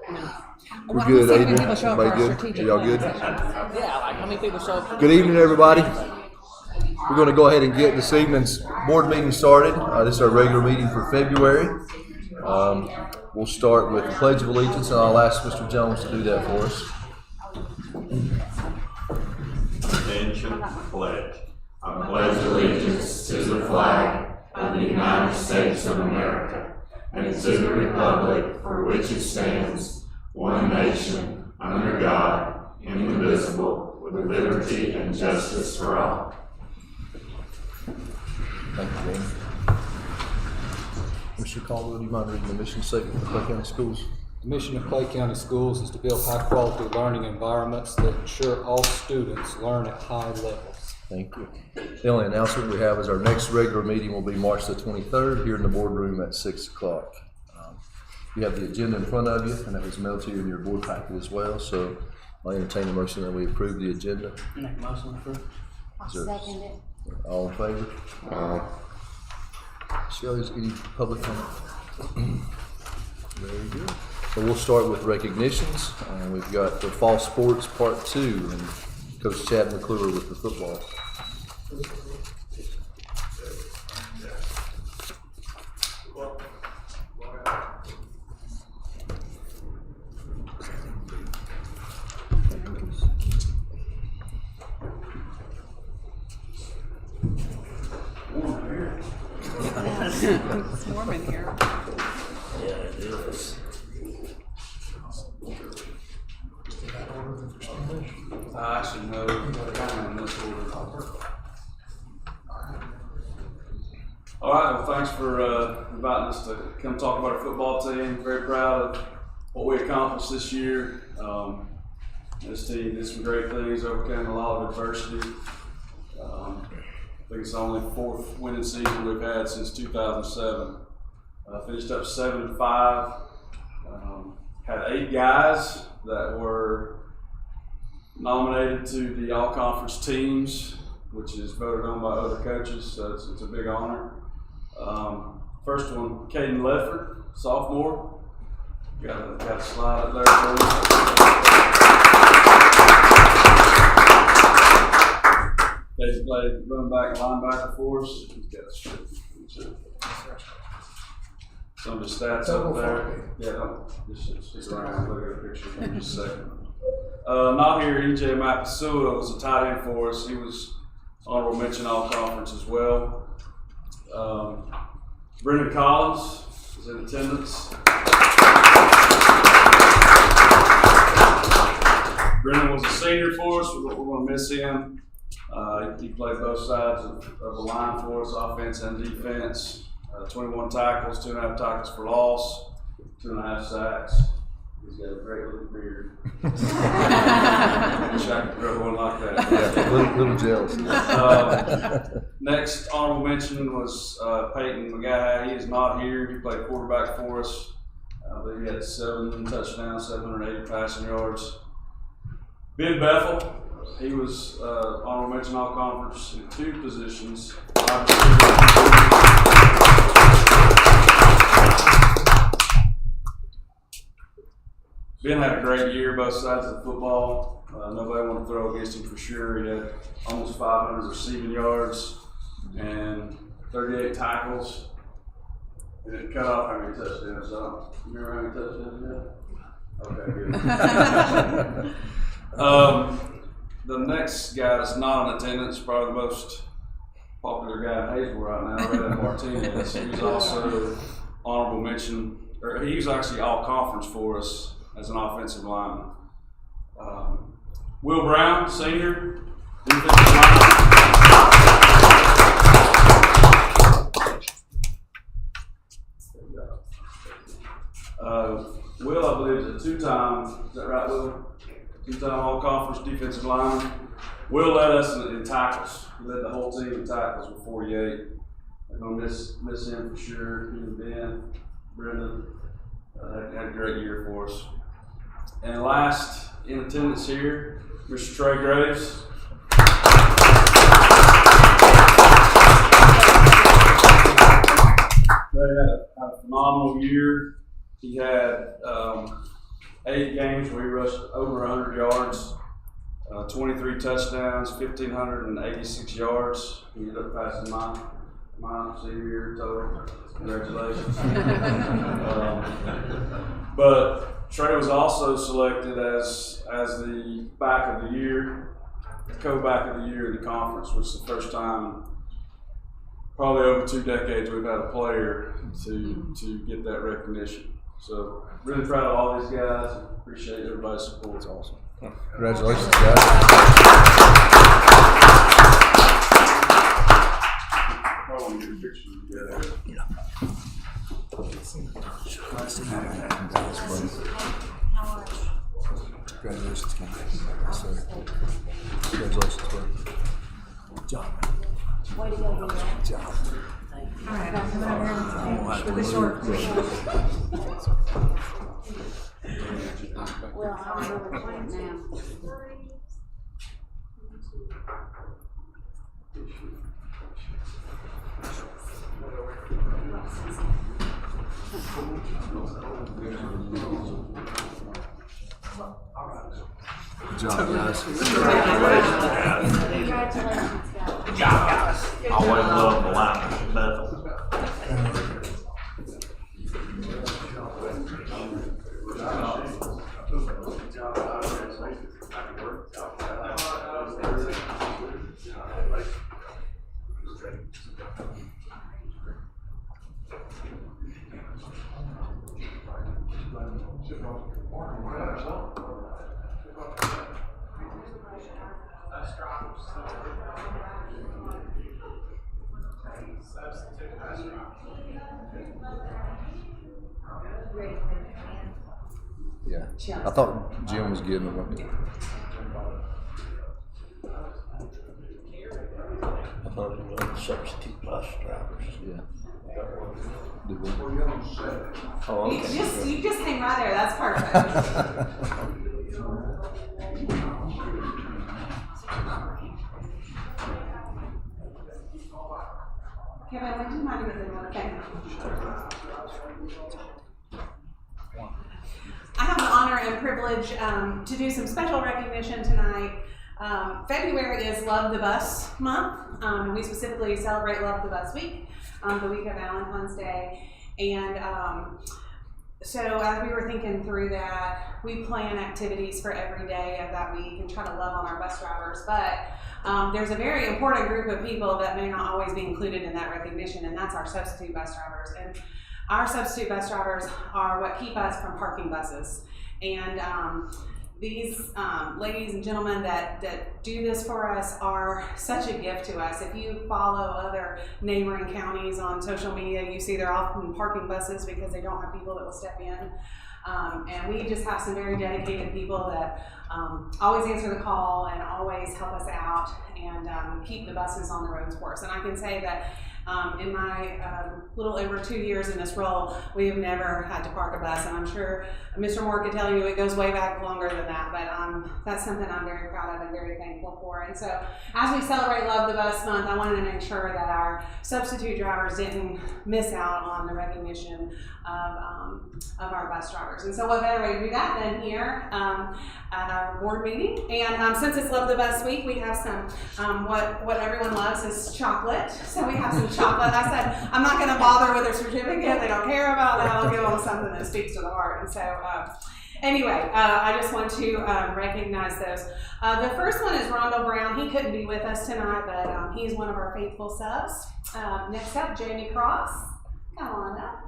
We're good, How many Adrian. people show up for our Everybody good? strategic Y'all good? plan sessions? Yeah, like how many people show up? Good evening, everybody. We're going to go ahead and get this evening's board meeting started. This is our regular meeting for February. We'll start with the Pledge of Allegiance, and I'll ask Mr. Jones to do that for us. Attention, pledge. I pledge allegiance to the flag of the United States of America and to the republic for which it stands, one nation, under God, indivisible, with liberty and justice for all. Thank you, James. Mr. Caldwell, do you mind reading the mission statement for Clay County Schools? The mission of Clay County Schools is to build high-quality learning environments that ensure all students learn at high levels. Thank you. The only announcement we have is our next regular meeting will be March the 23rd here in the boardroom at 6 o'clock. You have the agenda in front of you, and that was mailed to you in your board packet as well. So I'll entertain a motion that we approve the agenda. Make a motion to approve. I'll second it. All in favor? Shelley, is any public comment? Very good. So we'll start with recognitions. We've got the fall sports part 2, and Coach Chad McClure with the football. It's warm in here. Yeah, it is. I actually know kind of in this order. All right, well, thanks for inviting us to come talk about our football team. Very proud of what we accomplished this year. This team did some great things, overcame a lot of adversity. I think it's the only 4th winning season we've had since 2007. Finished up 7-5. Had 8 guys that were nominated to the all-conference teams, which is voted on by other coaches, so it's a big honor. First one, Caden Ledford, sophomore. Got a slide up there for you. Caden played running back and linebacker for us. He's got some of the stats up there. Yeah, don't just stick around and look at a picture for just a second. Not here, EJ Mapasua was a tight end for us. He was honorable mention all conference as well. Brendan Collins was in attendance. Brendan was a senior for us. We're going to miss him. He played both sides of the line for us, offense and defense. 21 tackles, 2.5 tackles for loss, 2.5 sacks. He's got a great little beard. Wish I could grow one like that. Yeah, little jealous. Next honorable mention was Peyton McGaha. He is not here. He played quarterback for us. I believe he had 7 touchdowns, 780 passing yards. Ben Bethel, he was honorable mention all conference in 2 positions. Ben had a great year, both sides of the football. Nobody wanted to throw against him for sure. He had almost 500 receiving yards and 38 tackles. He didn't cut off how many touchdowns. So, you remember how many touchdowns he had? Okay, good. The next guy that's not in attendance, probably the most popular guy in Hazel right now, Red Martinez. He was also honorable mention, or he was actually all conference for us as an offensive lineman. Will Brown, senior, defensive lineman. Will, I believe, is a 2-time, is that right, Will? 2-time all-conference defensive lineman. Will led us in tackles. He led the whole team in tackles with 48. I'm going to miss him for sure. He and Ben, Brendan had a great year for us. And last in attendance here, Mr. Trey Graves. Trey had a phenomenal year. He had 8 games where he rushed over 100 yards, 23 touchdowns, 1,586 yards. He ended up passing my senior year total. Congratulations. But Trey was also selected as the back of the year, co-back of the year in the conference, which is the first time probably over 2 decades we've had a player to get that recognition. So really proud of all these guys. Appreciate everybody's support. It's awesome. Congratulations, guys. Probably get a picture together. Congratulations, guys. Congratulations, buddy. Good job. Way to go, Leroy. Good job. All right, I'll come over here with the short. Well, I don't know where to plant now. Good job, guys. Congratulations, guys. I always love the line Bethel. Yeah. I thought Jim was getting them. I thought it was substitute bus drivers. Yeah. Did we? Oh, You okay. just hang right there. That's perfect. Kevin, would you mind if I okay? I have the honor and privilege to do some special recognition tonight. February is Love the Bus month. We specifically celebrate Love the Bus week, the week of Valentine's Day. And so as we were thinking through that, we plan activities for every day of that week and try to love on our bus drivers. But there's a very important group of people that may not always be included in that recognition, and that's our substitute bus drivers. And our substitute bus drivers are what keep us from parking buses. And these ladies and gentlemen that do this for us are such a gift to us. If you follow other neighboring counties on social media, you see they're often parking buses because they don't have people that will step in. And we just have some very dedicated people that always answer the call and always help us out and keep the buses on the roads for us. And I can say that in my little over 2 years in this role, we have never had to park a bus, and I'm sure Mr. Moore could tell you it goes way back longer than that, but that's something I'm very proud of and very thankful for. And so as we celebrate Love the Bus Month, I wanted to make sure that our substitute drivers didn't miss out on the recognition of our bus drivers. And so what better way to do that than here at our board meeting. And since it's Love the Bus Week, we have some, what everyone loves is chocolate. So we have some chocolate. I said, I'm not going to bother with their certificate. They don't care about that. I'll give them something that speaks to the heart. And so anyway, I just want to recognize those. The first one is Rondell Brown. He couldn't be with us tonight, but he's one of our faithful subs. Next up, Jamie Cross. Come on up.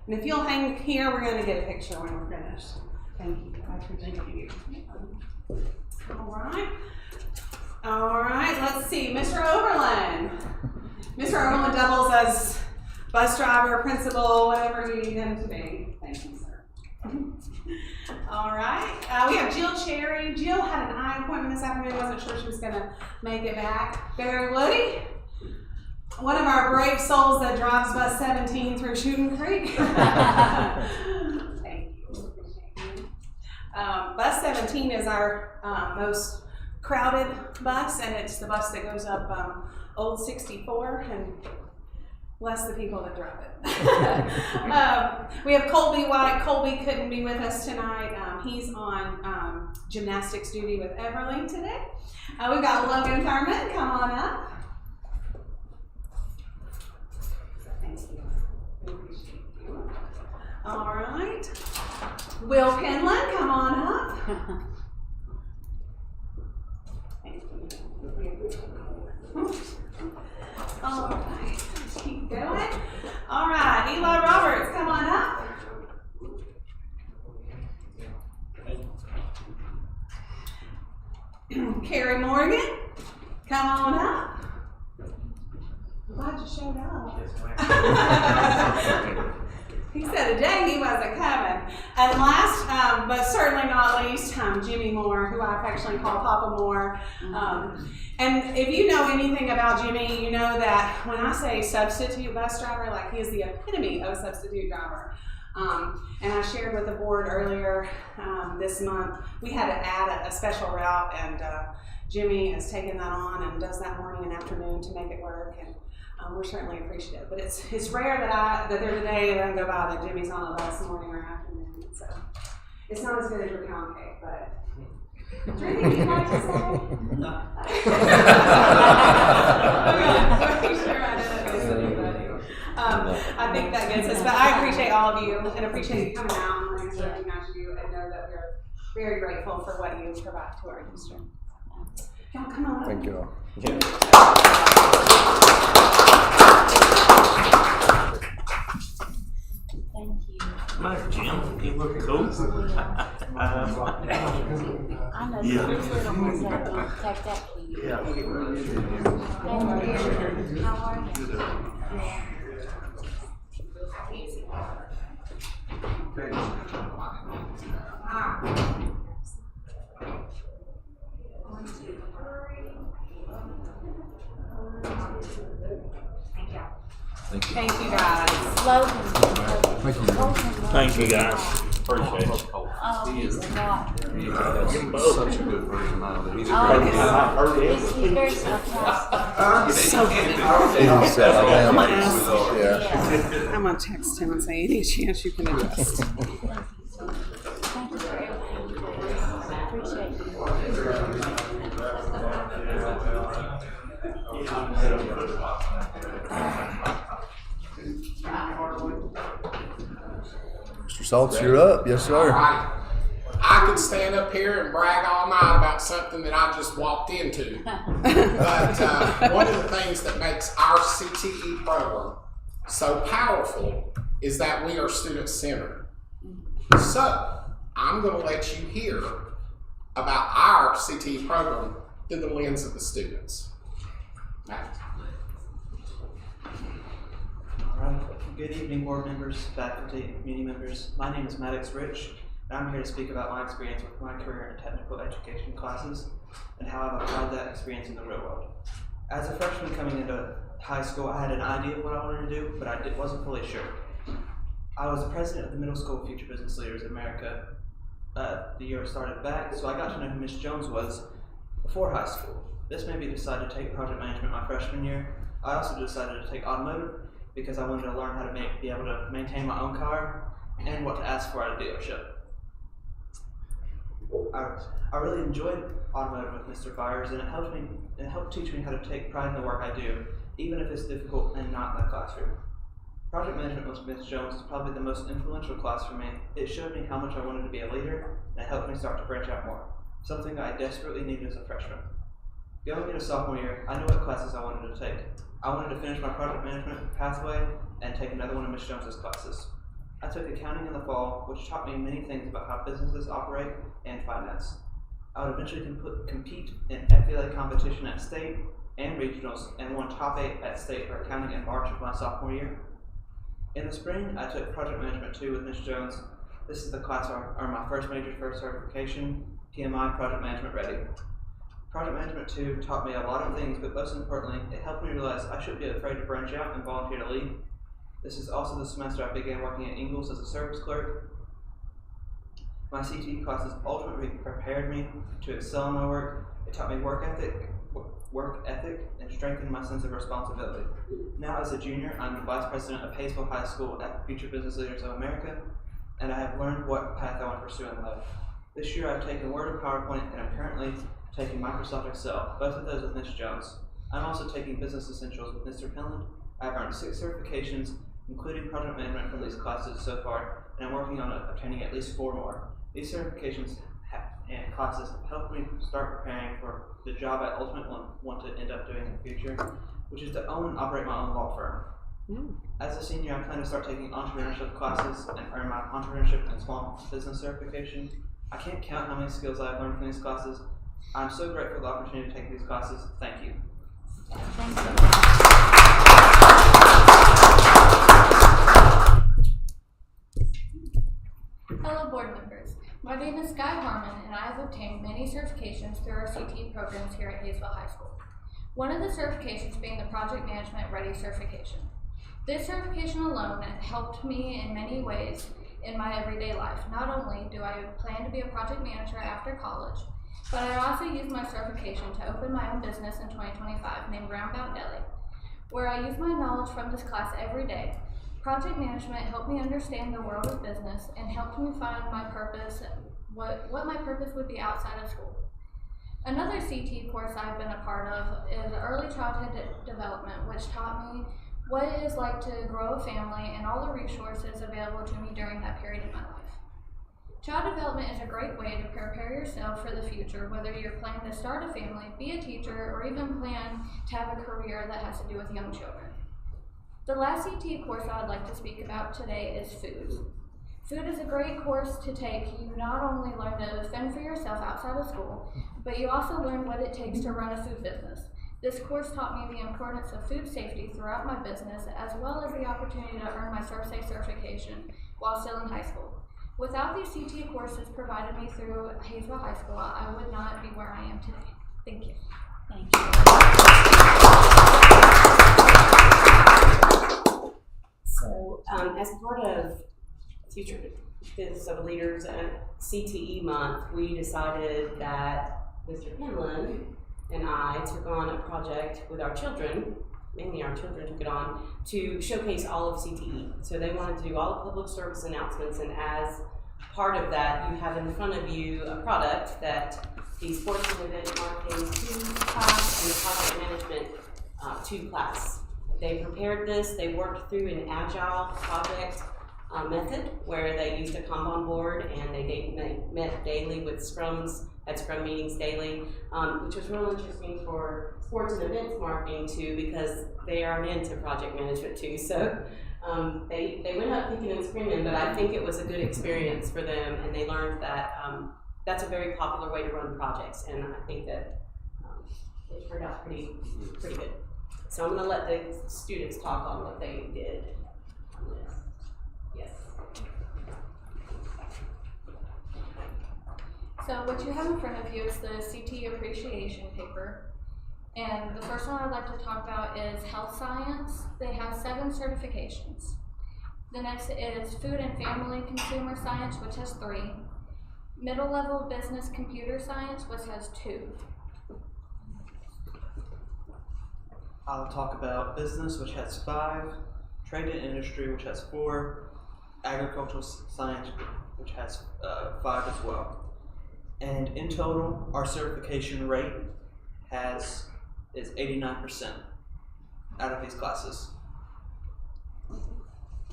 And if you'll hang here, we're going to get a picture when we're finished. Thank you. I appreciate you. All right, let's see. Mr. Overland. Mr. Overland doubles as bus driver, principal, whatever you need him to be. Thank you, sir. All right. We have Jill Cherry. Jill had an eye appointment this afternoon. Wasn't sure she was going to make it back. Barry Woody. One of our brave souls that drives bus 17 through Shooting Creek. Thank you. Appreciate you. Bus 17 is our most crowded bus, and it's the bus that goes up Old 64. And Less the people that drive it. We have Colby White. Colby couldn't be with us tonight. He's on gymnastics duty with Everly today. We've got Logan Thurman. Come on up. Thank you. We appreciate you. All right. Will Penland, come on up. Thank you. All right. Keep going. All right. Eli Roberts, come on up. Carrie Morgan, come on up. I'm glad you showed up. He said a day he wasn't coming. And last, but certainly not least, Jimmy Moore, who I affectionately call Papa Moore. And if you know anything about Jimmy, you know that when I say substitute bus driver, like he is the epitome of a substitute driver. And I shared with the board earlier this month, we had to add a special route, and Jimmy has taken that on and does that morning and afternoon to make it work. And we're certainly appreciative, but it's rare that there's a day that I go by that Jimmy's on a bus morning or afternoon. So it's not as good as your pound cake, but is there anything you'd like to say? No. I think that gets us, but I appreciate all of you and appreciate you coming out and letting us recognize you and know that we're very grateful for what you provide to our district. Y'all come on up. Thank you all. Thank you. Hi, Jim. You look cool. I know Yeah. these little ones that will take that to you. Yeah. Thank you. How are you? Yeah. Thank you guys. Logan. Thank you, guys. Appreciate it. Oh, he's not. Such a good person out of it. He's a Oh, great guy. he's very sarcastic. Yeah. I'm gonna text him and say, any chance you can adjust. Thank you for everything. Appreciate you. Mr. Saltz, you're up. Yes, sir. Right. I could stand up here and brag all night about something that I just walked into. But one of the things that makes our CTE program so powerful is that we are student-centered. So I'm going to let you hear about our CTE program through the lens of the students. Matt. All right. Good evening, board members, faculty, community members. My name is Maddox Rich, and I'm here to speak about my experience with my career in technical education classes and how I've applied that experience in the real world. As a freshman coming into high school, I had an idea of what I wanted to do, but I wasn't fully sure. I was the president of the Middle School Future Business Leaders of America the year I started back, so I got to know who Ms. Jones was before high school. This made me decide to take project management my freshman year. I also decided to take automotive because I wanted to learn how to be able to maintain my own car and what to ask for at a dealership. I really enjoyed automotive with Mr. Byers, and it helped teach me how to take pride in the work I do, even if it's difficult and not in the classroom. Project management with Ms. Jones is probably the most influential class for me. It showed me how much I wanted to be a leader, and it helped me start to branch out more, something I desperately needed as a freshman. Going into sophomore year, I knew what classes I wanted to take. I wanted to finish my project management pathway and take another one of Ms. Jones's classes. I took accounting in the fall, which taught me many things about how businesses operate and finance. I would eventually compete in FBLA competition at state and regionals and won top 8 at state for accounting in March of my sophomore year. In the spring, I took Project Management 2 with Ms. Jones. This is the class where I earned my first major first certification, PMI Project Management Ready. Project Management 2 taught me a lot of things, but most importantly, it helped me realize I shouldn't be afraid to branch out and volunteer to lead. This is also the semester I began working at Ingalls as a service clerk. My CTE classes ultimately prepared me to excel in my work. It taught me work ethic, work ethic and strengthened my sense of responsibility. Now, as a junior, I'm the vice president of Hayesville High School at Future Business Leaders of America, and I have learned what path I want to pursue in life. This year, I've taken Word and PowerPoint, and I'm currently taking Microsoft Excel, both of those with Ms. Jones. I'm also taking Business Essentials with Mr. Penland. I've earned 6 certifications, including project management from these classes so far, and I'm working on obtaining at least 4 more. These certifications and classes have helped me start preparing for the job I ultimately want to end up doing in the future, which is to own and operate my own law firm. As a senior, I plan to start taking entrepreneurship classes and earn my entrepreneurship and small business certification. I can't count how many skills I've learned from these classes. I'm so grateful for the opportunity to take these classes. Thank you. Hello board members, my name is Sky Harmon and I have obtained many certifications through our CTE programs here at Hayesville High School. One of the certifications being the Project Management Ready certification. This certification alone helped me in many ways in my everyday life. Not only do I plan to be a project manager after college, but I also use my certification to open my own business in 2025 named Roundabout Deli, where I use my knowledge from this class every day. Project management helped me understand the world of business and helped me find my purpose, what my purpose would be outside of school. Another CTE course I've been a part of is Early Childhood Development, which taught me what it is like to grow a family and all the resources available to me during that period in my life. Child development is a great way to prepare yourself for the future, whether you're planning to start a family, be a teacher, or even plan to have a career that has to do with young children. The last CTE course I would like to speak about today is food. Food is a great course to take. You not only learn to fend for yourself outside of school, but you also learn what it takes to run a food business. This course taught me the importance of food safety throughout my business, as well as the opportunity to earn my ServSafe certification while still in high school. Without these CTE courses provided me through Hayesville High School, I would not be where I am today. Thank you. Thank you. So, as part of Future Business of Leaders at CTE Month, we decided that Mr. Penland and I took on a project with our children, mainly our children took it on, to showcase all of CTE. So they wanted to do all the public service announcements, and as part of that, you have in front of you a product that the Sports and Event Marketing 2 class and the Project Management 2 class. They prepared this, they worked through an agile project method where they used a Kanban board and they met daily with scrums, had scrum meetings daily, which was real interesting for sports and events marketing too, because they aren't into project management too. So they went up kicking and screaming, but I think it was a good experience for them, and they learned that that's a very popular way to run projects, and I think that it turned out pretty good. So I'm going to let the students talk on what they did on this. Yes. So what you have in front of you is the CTE appreciation paper. And the first one I'd like to talk about is health science. They have 7 certifications. The next is food and family consumer science, which has 3. Middle level business computer science, which has 2. I'll talk about business, which has 5, trade and industry, which has 4, agricultural science, which has 5 as well. And in total, our certification rate is 89% out of these classes.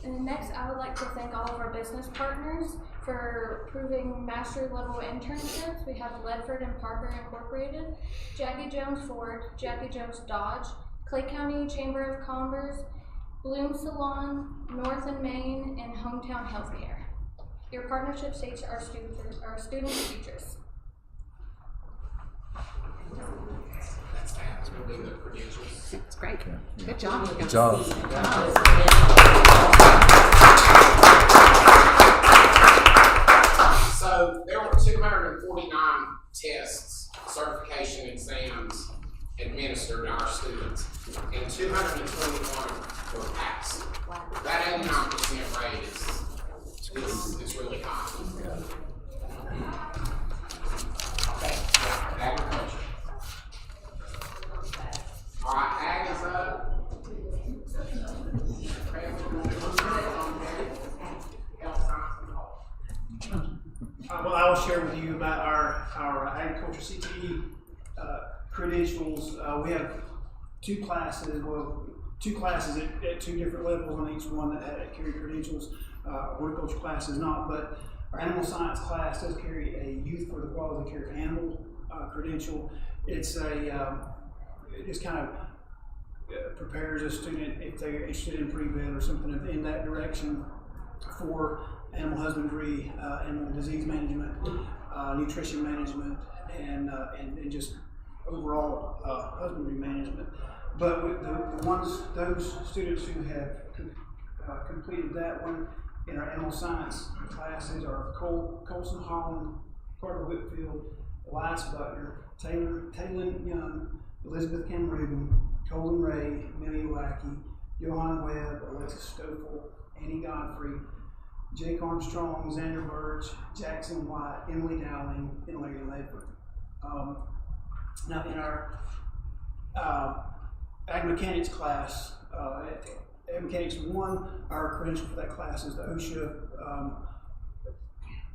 And next, I would like to thank all of our business partners for approving master level internships. We have Ledford and Parker Incorporated, Jackie Jones Ford, Jackie Jones Dodge, Clay County Chamber of Commerce, Bloom Salon, North and Main, and Hometown Healthcare. Your partnership states our students' futures. That's really the credentials. That's great. Good job. Good job. So there were 249 tests, certification exams administered to our students, and 221 were passed. That 89% rate is really high. Agriculture. Well, I will share with you about our agriculture CTE credentials. We have two classes at two different levels on each one that carry credentials. Horticulture class is not, but our animal science class does carry a Youth for the Quality Care Animal credential. It's it just kind of prepares a student if they're interested in pre-vet or something in that direction for animal husbandry, animal disease management, nutrition management, and just overall husbandry management. But with those students who have completed that one in our animal science classes are Colson Holland, Carter Whitfield, Elias Butler, Taylor Young, Elizabeth Cameron, Colin Ray, Millie Wackey, Johan Webb, Alexis Stoffel, Annie Godfrey, Jake Armstrong, Xander Birch, Jackson White, Emily Dowling, and Larry Ledford. Now in our Ag Mechanics class, Ag Mechanics 1, our credential for that class is the OSHA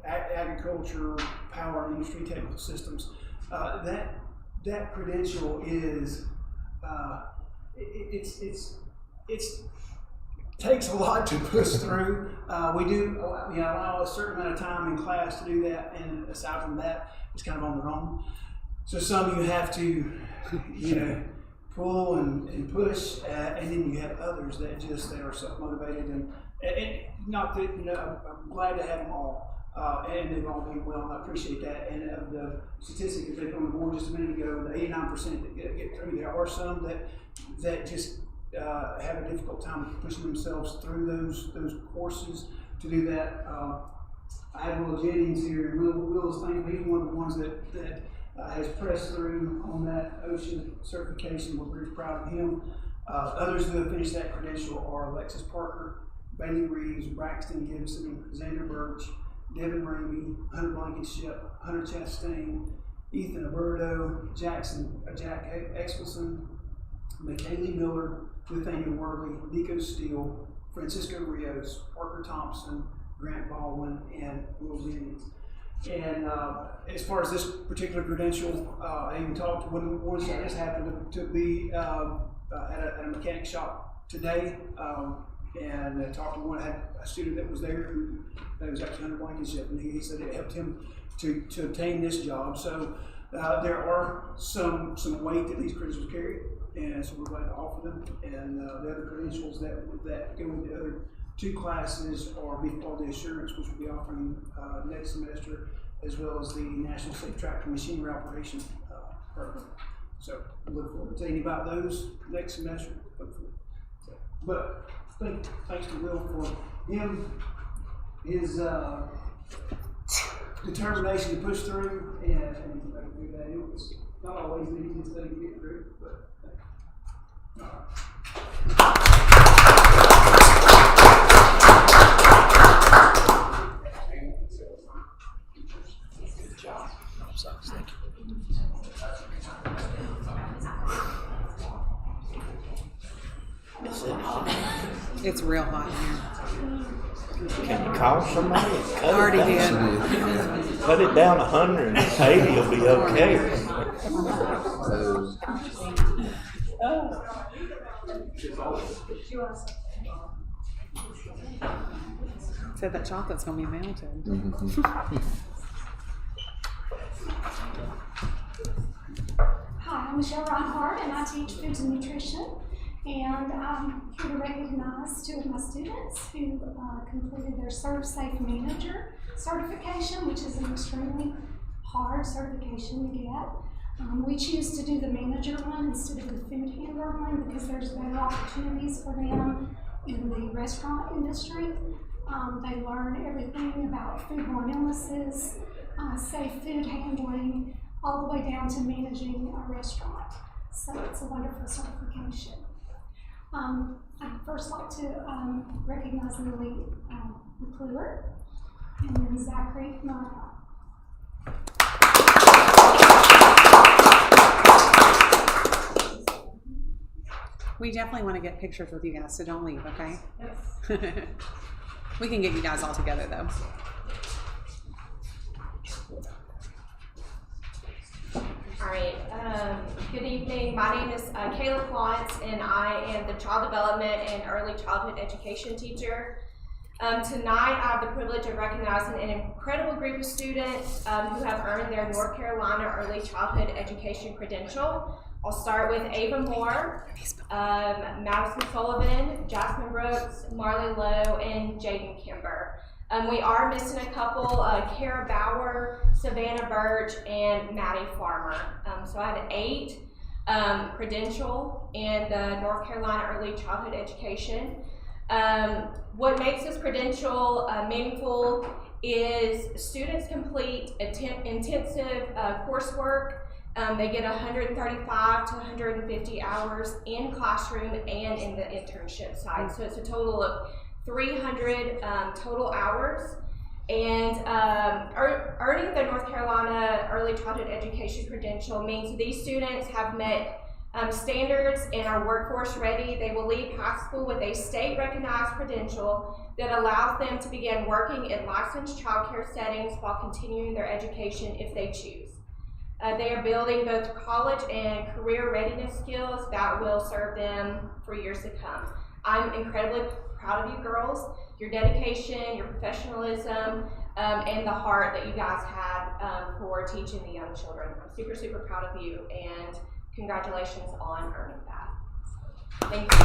Agriculture, Power, and Industry Technical Systems. That credential is it's takes a lot to push through. We do allow a certain amount of time in class to do that, and aside from that, it's kind of on their own. So some you have to, pull and push, and then you have others that they are self-motivated and not that I'm glad to have them all. And they've all been well, and I appreciate that. And of the statistics that they put on the board just a minute ago, the 89% that get through, there are some that just have a difficult time pushing themselves through those courses to do that. I have Will Jennings here, and Will is thankful. He's one of the ones that has pressed through on that OSHA certification. We're very proud of him. Others who have finished that credential are Alexis Parker, Bailey Reeves, Braxton Gibson, Xander Birch, Devin Ramey, Hunter Blankenship, Hunter Chastain, Ethan Aberto, Jack Exelson, McKaylee Miller, Nathaniel Worley, Nico Steele, Francisco Rios, Parker Thompson, Grant Baldwin, and Will Jennings. And as far as this particular credential, I even talked to one that just happened to be at a mechanic shop today, and I talked to had a student that was there who was actually under Blankenship, and he said it helped him to obtain this job. So there are some weight that these credentials carry, and so we're glad to offer them. And the other credentials that go with the other two classes are Beef Quality Assurance, which we'll be offering next semester, as well as the National Safe Tractor Machinery Operation program. So we look forward to telling you about those next semester, hopefully. But thanks to Will for his determination to push through, and it was not always the easiest thing to get through, but all right. Good job. Thank you. It's real hot in here. Can you call somebody? I already did. Cut it down 180, you'll be okay. Said that chocolate's gonna be melted. Hi, I'm Michelle Reinhardt, and I teach foods and nutrition. And I'm here to recognize two of my students who completed their Serve Safe Manager certification, which is an extremely hard certification to get. We choose to do the manager one instead of the food handler one because there's better opportunities for them in the restaurant industry. They learn everything about foodborne illnesses, safe food handling, all the way down to managing a restaurant. So it's a wonderful certification. I'd first like to recognize Lily McClure and then Zachary Murrah. We definitely want to get pictures with you guys, so don't leave, okay? Yes. We can get you guys all together though. Good evening. My name is Kayla Quantz, and I am the Child Development and Early Childhood Education teacher. Tonight, I have the privilege of recognizing an incredible group of students who have earned their North Carolina Early Childhood Education credential. I'll start with Ava Moore, Madison Sullivan, Jasmine Brooks, Marley Lowe, and Jaden Kimber. We are missing a couple, Kara Bauer, Savannah Birch, and Maddie Farmer. So I had 8 credential in the North Carolina Early Childhood Education. What makes this credential meaningful is students complete intensive coursework. They get 135 to 150 hours in classroom and in the internship side. So it's a total of 300 total hours. And earning the North Carolina Early Childhood Education credential means these students have met standards and are workforce ready. They will leave high school with a state recognized credential that allows them to begin working in licensed child care settings while continuing their education if they choose. They are building both college and career readiness skills that will serve them for years to come. I'm incredibly proud of you girls, your dedication, your professionalism, and the heart that you guys had for teaching the young children. I'm super, super proud of you, and congratulations on earning that. Thank you.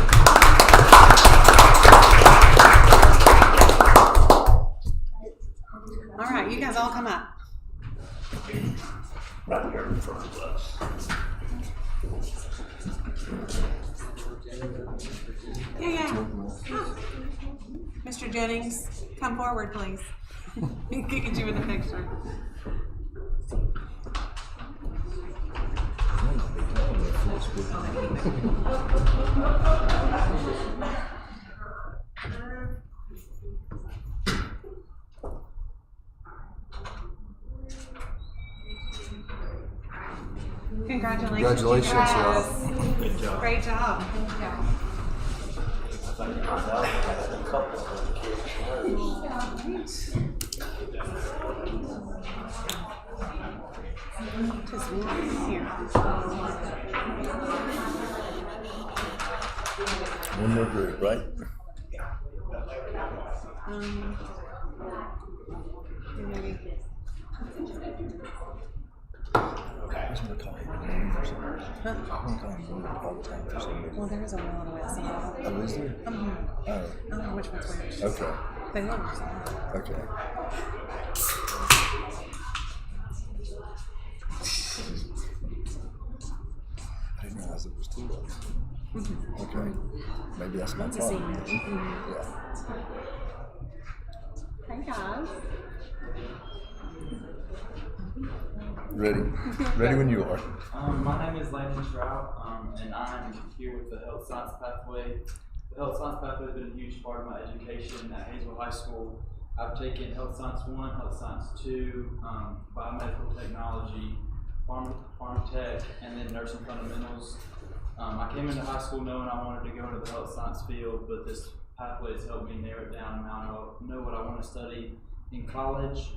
All right, you guys all come up. Right here in front of us. Yeah. Mr. Jennings, come forward, please. We can get you in the picture. Congratulations, y'all. Good job. Great job. I think I had a couple of kids Just here. One more group, right? Maybe. I was going to call him name for some reason. Huh? I'm going to call him William all the time for some reason. Well, there is a one on the west. Oh, is there? I don't know which one's which. Okay. They look. Okay. I didn't realize it was 2 of us. Okay. Maybe that's my problem. Yeah. Hey guys. Ready? Ready when you are. My name is Landon Stroud, and I'm here with the Health Science Pathway. The Health Science Pathway has been a huge part of my education at Hazel High School. I've taken Health Science 1, Health Science 2, Biomedical Technology, Farm Tech, and then Nursing Fundamentals. I came into high school knowing I wanted to go into the health science field, but this pathway has helped me narrow it down and now I know what I want to study in college.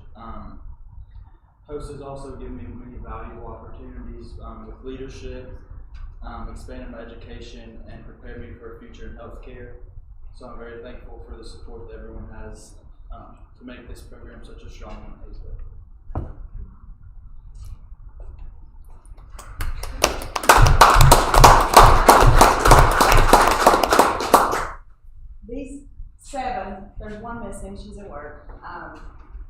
Host has also given me many valuable opportunities with leadership, expanded my education, and prepared me for a future in healthcare. So I'm very thankful for the support that everyone has to make this program such a strong one at Hazel. These 7, there's one missing, she's at work.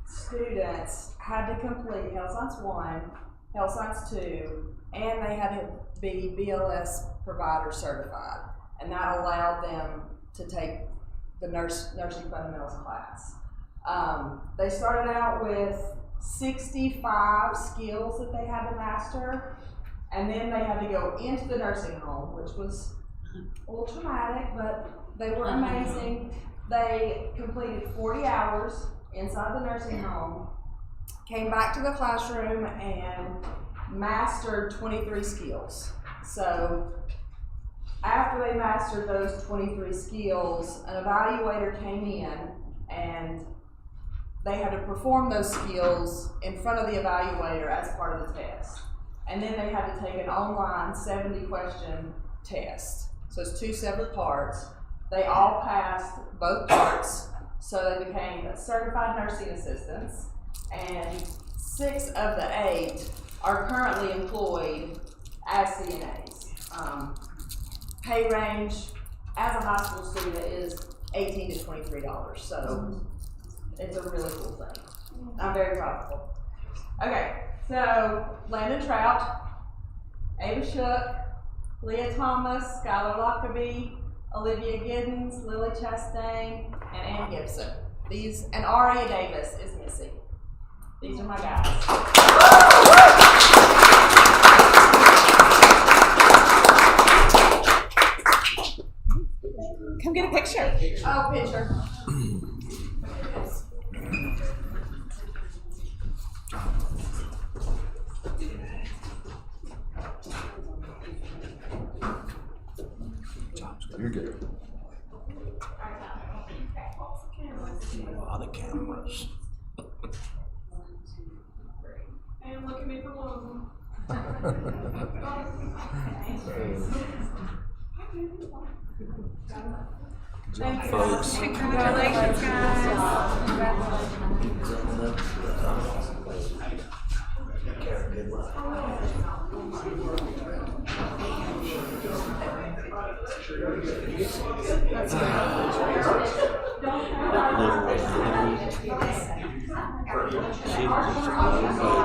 Students had to complete Health Science 1, Health Science 2, and they had to be BLS provider certified. And that allowed them to take the nursing fundamentals class. They started out with 65 skills that they had to master, and then they had to go into the nursing home, which was a little traumatic, but they were amazing. They completed 40 hours inside the nursing home, came back to the classroom and mastered 23 skills. So after they mastered those 23 skills, an evaluator came in and they had to perform those skills in front of the evaluator as part of the test. and then they had to take an online 70-question test. So it's 2 separate parts. They all passed both parts, so they became certified nursing assistants, and 6 of the 8 are currently employed as CNAs. Pay range as a high school student is $18 to $23, so it's a really cool thing. I'm very proud of them. Okay, so Landon Trout, Ava Shook, Leah Thomas, Skylar Lockerbie, Olivia Giddens, Lily Chastain, and Ann Gibson. These, and Aria Davis is missing. These are my guys. Come get a picture. Oh, picture. You're good. A lot of cameras. And look at me for one. Good job, folks. Congratulations,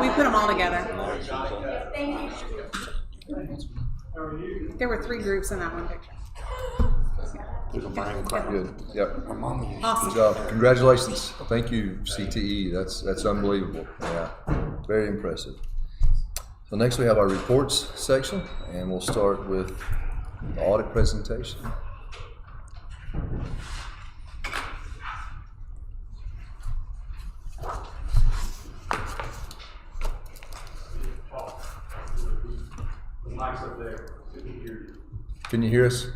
We put them all together. There were 3 groups in that one picture. Good. Yep. Awesome. Good job. Congratulations. Thank you, CTE. That's unbelievable. Yeah. Very impressive. So next we have our reports section, and we'll start with the audit presentation. The mic's up there. Can you hear you? Can you hear us?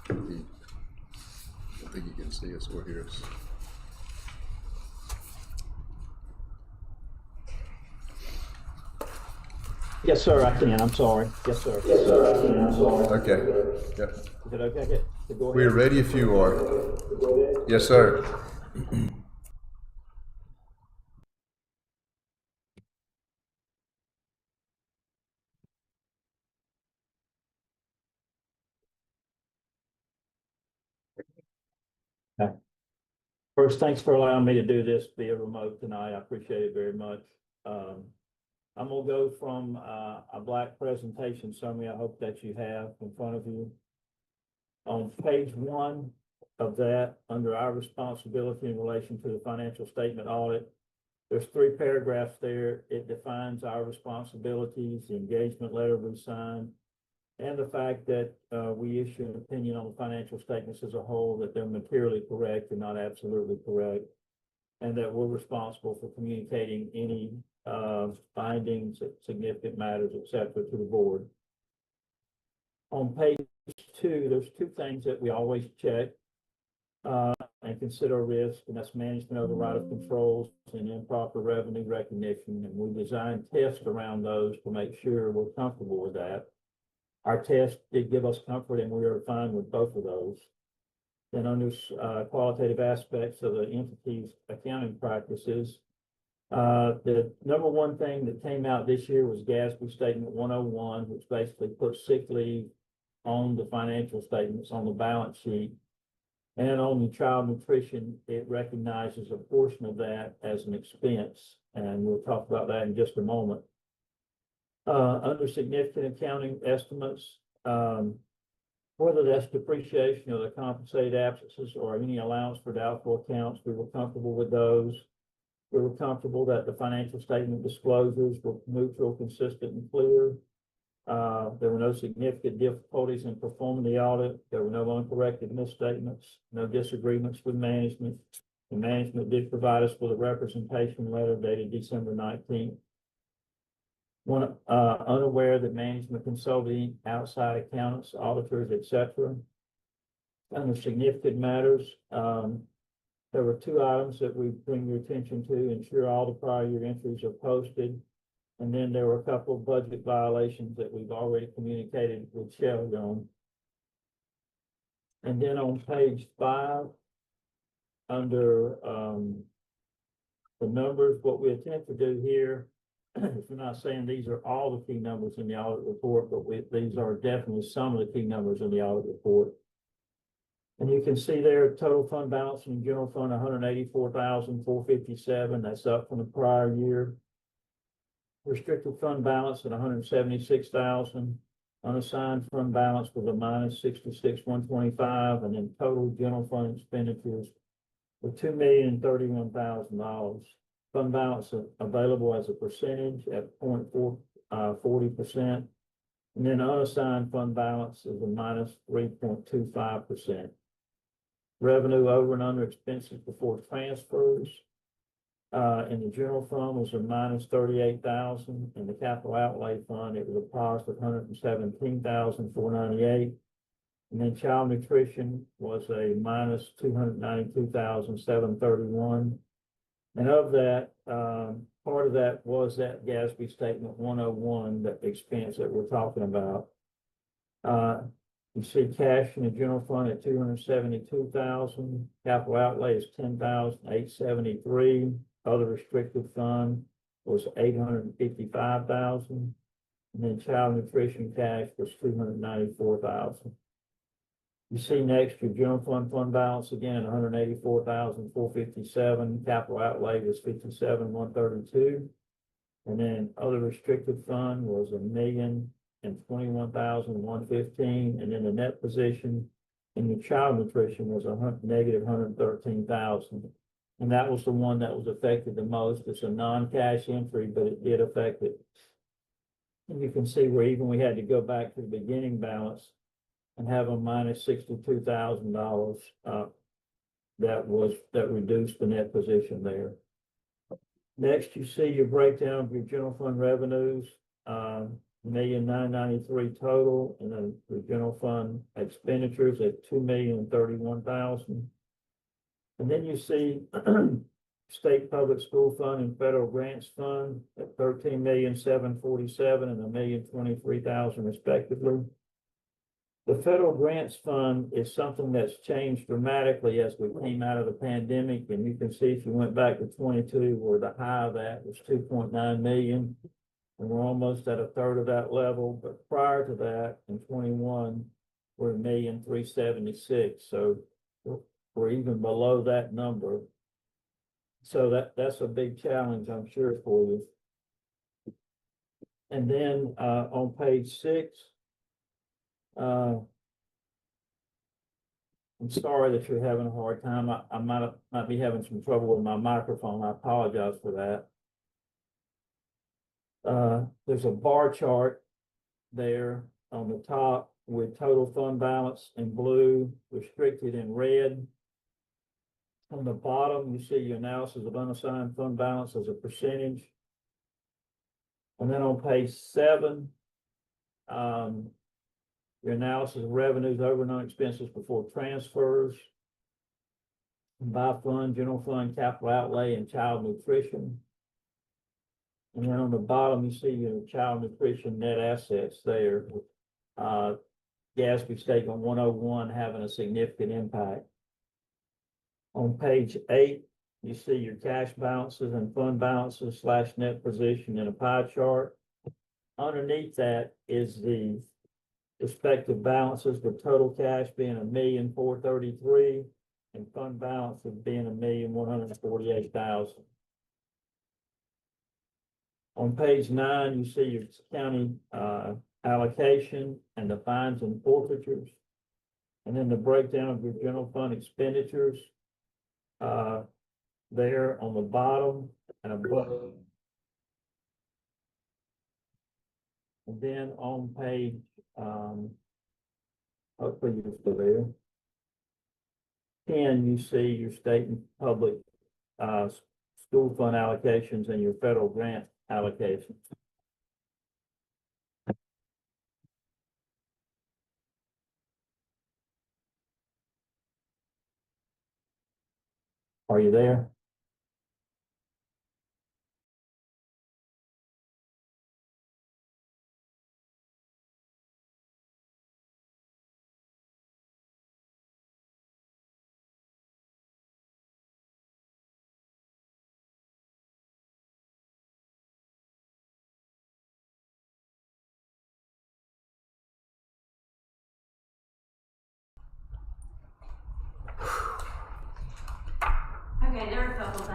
I don't think you can see us or hear us. Yes, sir, I can. I'm sorry. Yes, sir. Yes, sir, I can. I'm sorry. Okay. Yep. Is it okay? Okay. So go ahead. We're ready if you are. Yes, sir. Okay. First, thanks for allowing me to do this via remote tonight. I appreciate it very much. I'm gonna go from a black presentation summary I hope that you have in front of you. On page 1 of that, under our responsibility in relation to the financial statement audit, there's 3 paragraphs there. It defines our responsibilities, the engagement letter we signed, and the fact that we issue an opinion on the financial statements as a whole, that they're materially correct and not absolutely correct, and that we're responsible for communicating any findings, significant matters, et cetera, to the board. On page 2, there's 2 things that we always check and consider risk, and that's management override of controls and improper revenue recognition, and we design tests around those to make sure we're comfortable with that. Our test did give us comfort, and we are fine with both of those. Then under qualitative aspects of the entity's accounting practices, the number 1 thing that came out this year was GASB Statement 101, which basically puts sick leave on the financial statements on the balance sheet. And on the child nutrition, it recognizes a portion of that as an expense, and we'll talk about that in just a moment. Under significant accounting estimates, whether that's depreciation of the compensated absences or any allowance for doubtful accounts, we were comfortable with those. We were comfortable that the financial statement disclosures were neutral, consistent, and clear. There were no significant difficulties in performing the audit. There were no uncorrected misstatements, no disagreements with management. The management did provide us with a representation letter dated December 19th. Unaware that management consulted outside accountants, auditors, et cetera. Under significant matters, there were 2 items that we bring your attention to: ensure all the prior year entries are posted, And then there were a couple of budget violations that we've already communicated with Shelley on. And then on page 5, under the numbers, what we attempt to do here, we're not saying these are all the key numbers in the audit report, but these are definitely some of the key numbers in the audit report. And you can see there, total fund balance in general fund, 184,457. That's up from the prior year. Restricted fund balance at 176,000. Unassigned fund balance was a minus 66,125, and then total general fund expenditures were $2,031,000. Fund balance available as a percentage at 40%. And then unassigned fund balance is a minus 3.25%. Revenue over and under expenses before transfers in the general fund was a minus 38,000. In the capital outlay fund, it was a positive 117,498. And then child nutrition was a minus 292,731. And of that, part of that was that Gatsby Statement 101, that expense that we're talking about. You see cash in the general fund at 272,000. Capital outlay is 10,873. Other restricted fund was 855,000. And then child nutrition cash was 294,000. You see next your general fund balance again, 184,457. Capital outlay was 57,132. And then other restricted fund was 1,021,115. And then the net position in the child nutrition was negative 113,000. And that was the one that was affected the most. It's a non-cash entry, but it did affect it. And you can see where even we had to go back to the beginning balance and have a minus $62,000 that reduced the net position there. Next, you see your breakdown of your general fund revenues, 1,993,000 total, and then the general fund expenditures at 2,031,000. And then you see state public school fund and federal grants fund at 13,747,000 and 1,023,000 respectively. The federal grants fund is something that's changed dramatically as we came out of the pandemic. And you can see if you went back to 22, where the high of that was 2.9 million. And we're almost at a third of that level. But prior to that, in 21, we're 1,376,000. So we're even below that number. So that's a big challenge, I'm sure, for you. And then on page 6, I'm sorry that you're having a hard time. I might be having some trouble with my microphone. I apologize for that. There's a bar chart there on the top with total fund balance in blue, restricted in red. On the bottom, you see your analysis of unassigned fund balance as a percentage. And then on page 7, your analysis of revenues over and under expenses before transfers, by fund, general fund, capital outlay, and child nutrition. And then on the bottom, you see your child nutrition net assets there, with Gatsby Statement 101 having a significant impact. On page 8, you see your cash balances and fund balances / net position in a pie chart. Underneath that is the respective balances, with total cash being 1,433,000 and fund balances being 1,148,000. On page 9, you see your county allocation and the fines and forfeitures, and then the breakdown of your general fund expenditures there on the bottom and above. And then on page, hopefully you're still there, 10, you see your state and public school fund allocations and your federal grant allocations. Are you there?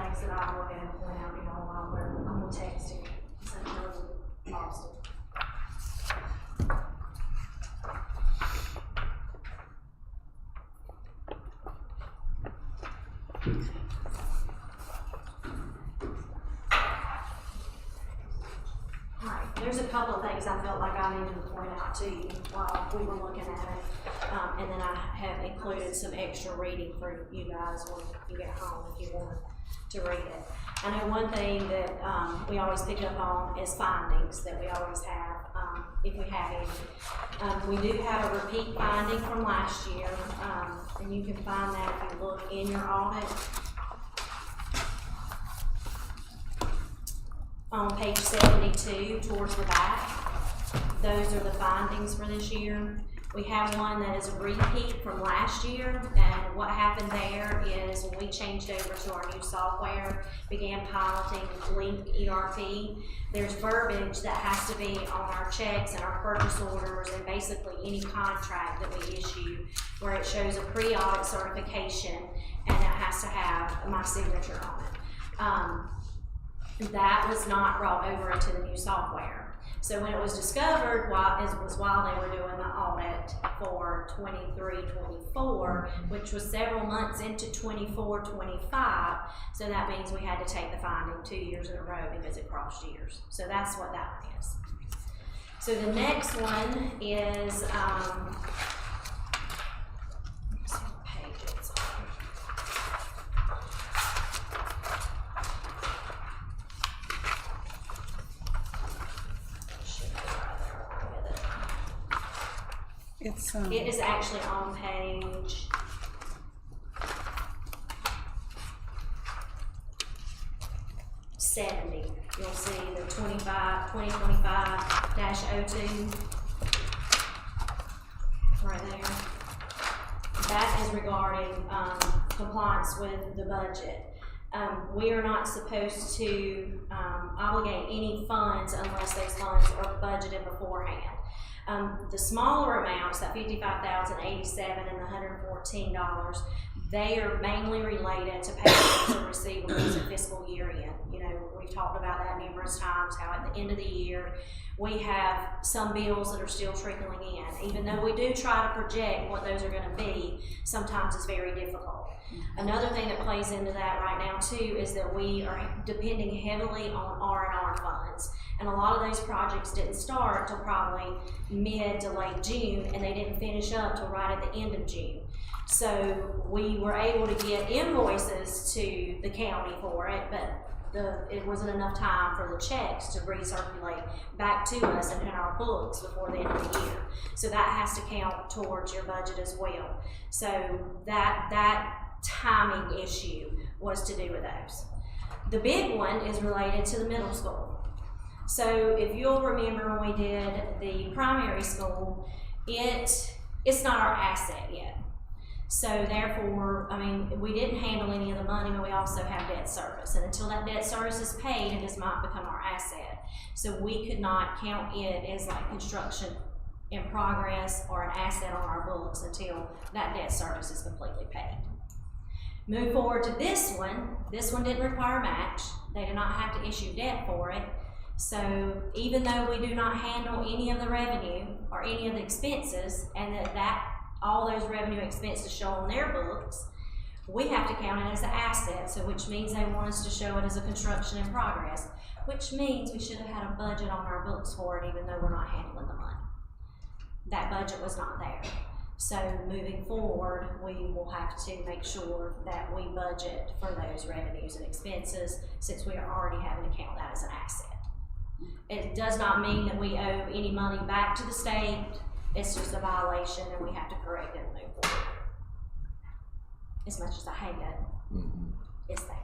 things that I will go ahead and point out, you know, while I'm gonna text you, send it over to Boston. Alright, there's a couple of things I felt like I needed to point out to you while we were looking at it. And then I have included some extra reading for you guys when you get home if you want to read it. I know one thing that we always pick up on is findings that we always have, if we have any. We do have a repeat finding from last year, and you can find that if you look in your audit. On page 72, towards the back, those are the findings for this year. We have one that is a repeat from last year, and what happened there is when we changed over to our new software, began piloting Link ERP, there's verbiage that has to be on our checks and our purchase orders and basically any contract that we issue where it shows a pre-audit certification and it has to have my signature on it. That was not brought over into the new software. So when it was discovered, while they were doing the audit for 23-24, which was several months into 24-25, so that means we had to take the finding 2 years in a row because it crossed years. So that's what that one is. So the next one is, let's see what page it's on. It is actually on page 70. You'll see the 2025-02 right there. That is regarding compliance with the budget. We are not supposed to obligate any funds unless those funds are budgeted beforehand. The smaller amounts, that $55,087 and the $114, they are mainly related to payments and receivables at fiscal year end. You know, we've talked about that numerous times, how at the end of the year, we have some bills that are still trickling in. Even though we do try to project what those are gonna be, sometimes it's very difficult. Another thing that plays into that right now too is that we are depending heavily on R&R funds. And a lot of those projects didn't start till probably mid to late June, and they didn't finish up till right at the end of June. So we were able to get invoices to the county for it, but it wasn't enough time for the checks to recirculate back to us and in our books before the end of the year. So that has to count towards your budget as well. So that timing issue was to do with those. The big one is related to the middle school. So if you'll remember when we did the primary school, it's not our asset yet. So therefore, I mean, we didn't handle any of the money, but we also have debt service. And until that debt service is paid, it does not become our asset. So we could not count it as like construction in progress or an asset on our books until that debt service is completely paid. Move forward to this one. This one didn't require a match. They did not have to issue debt for it. So even though we do not handle any of the revenue or any of the expenses, and that all those revenue expenses show on their books, we have to count it as an asset, so which means they want us to show it as a construction in progress, which means we should have had a budget on our books for it even though we're not handling the money. That budget was not there. So moving forward, we will have to make sure that we budget for those revenues and expenses since we are already having to count that as an asset. It does not mean that we owe any money back to the state. It's just a violation and we have to correct it and move forward. As much as I hate it, it's there.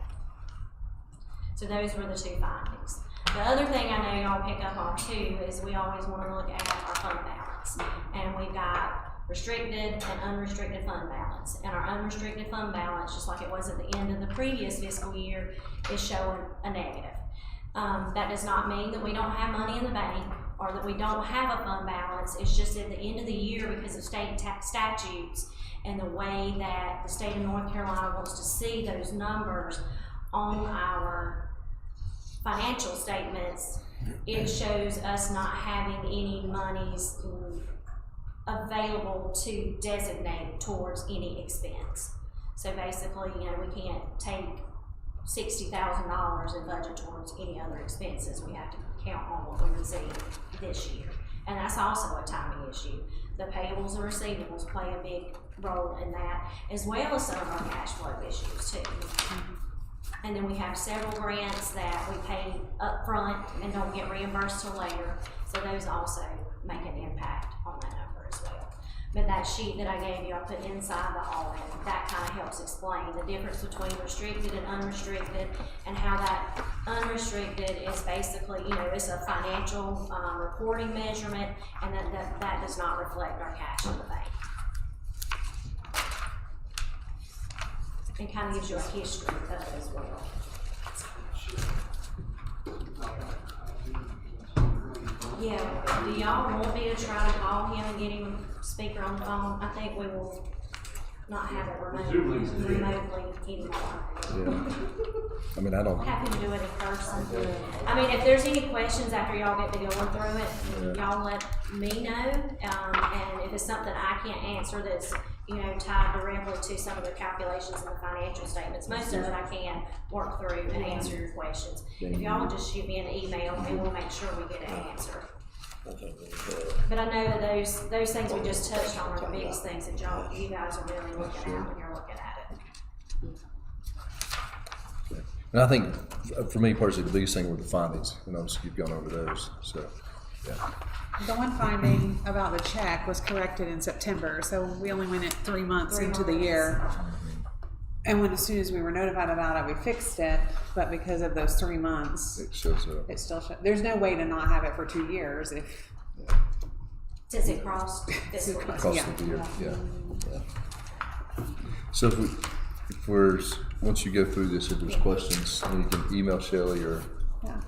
So those were the two findings. The other thing I know y'all pick up on too is we always want to look at our fund balance. And we've got restricted and unrestricted fund balance. And our unrestricted fund balance, just like it was at the end of the previous fiscal year, is showing a negative. That does not mean that we don't have money in the bank or that we don't have a fund balance. It's just at the end of the year, because of state statutes and the way that the state of North Carolina wants to see those numbers on our financial statements, it shows us not having any monies available to designate towards any expense. So basically, you know, we can't take $60,000 and budget towards any other expenses. We have to count on what we receive this year. And that's also a timing issue. The payables and receivables play a big role in that, as well as some of our cash flow issues too. And then we have several grants that we pay up front and don't get reimbursed till later. So those also make an impact on that number as well. But that sheet that I gave you, I put inside the audit. That kind of helps explain the difference between restricted and unrestricted, and how that unrestricted is basically, you know, it's a financial reporting measurement, and that does not reflect our cash in the bank. And kind of gives you a history of it as well. Yeah, do y'all want me to try to call him and get him speaker on the phone? I think we will not have it remotely anymore. Yeah. I mean, I don't. Happy to do it in person. I mean, if there's any questions after y'all get to going through it, y'all let me know. And if it's something I can't answer that's, you know, tied directly to some of the calculations in the financial statements, most of it I can work through and answer your questions. If y'all will just shoot me an email, and we'll make sure we get an answer. But I know that those things we just touched on are the biggest things that you guys are really looking at when you're looking at it. And I think, for me personally, the biggest thing were the findings. You know, so you've gone over those. So, yeah. The one finding about the check was corrected in September, so we only went it 3 months into the year. And as soon as we were notified about it, we fixed it, but because of those 3 months, it shows up. It still shows. There's no way to not have it for 2 years if. Since it crossed this week. Across the year, yeah. So if we're, once you go through this, if there's questions, then you can email Shelley or. Yeah.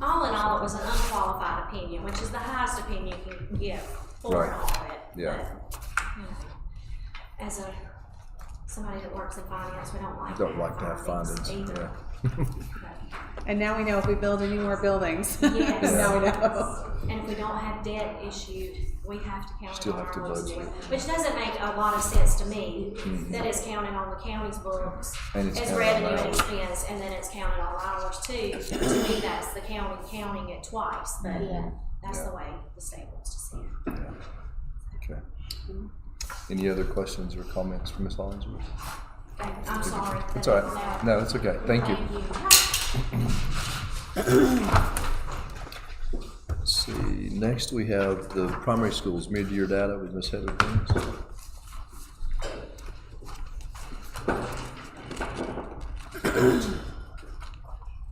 All in all, it was an unqualified opinion, which is the highest opinion you can give for an audit. Yeah. But, you know, as somebody that works in finance, we don't like to have findings either. Yeah. And now we know if we build any more buildings. Yes. Now we know. And if we don't have debt issued, we have to count Still it on have to our books, budget. which doesn't make a lot of sense to me. That it's counted on the county's books as revenue and expense, and then it's counted on ours too. To me, that's the county counting it twice, but that's the way the state wants to see it. Yeah. Okay. Any other questions or comments from Ms. Hollingsworth? I'm sorry. It's all right. No, it's okay. Thank you. Let's see. Next, we have the primary schools mid-year data with Ms. Heather Prince.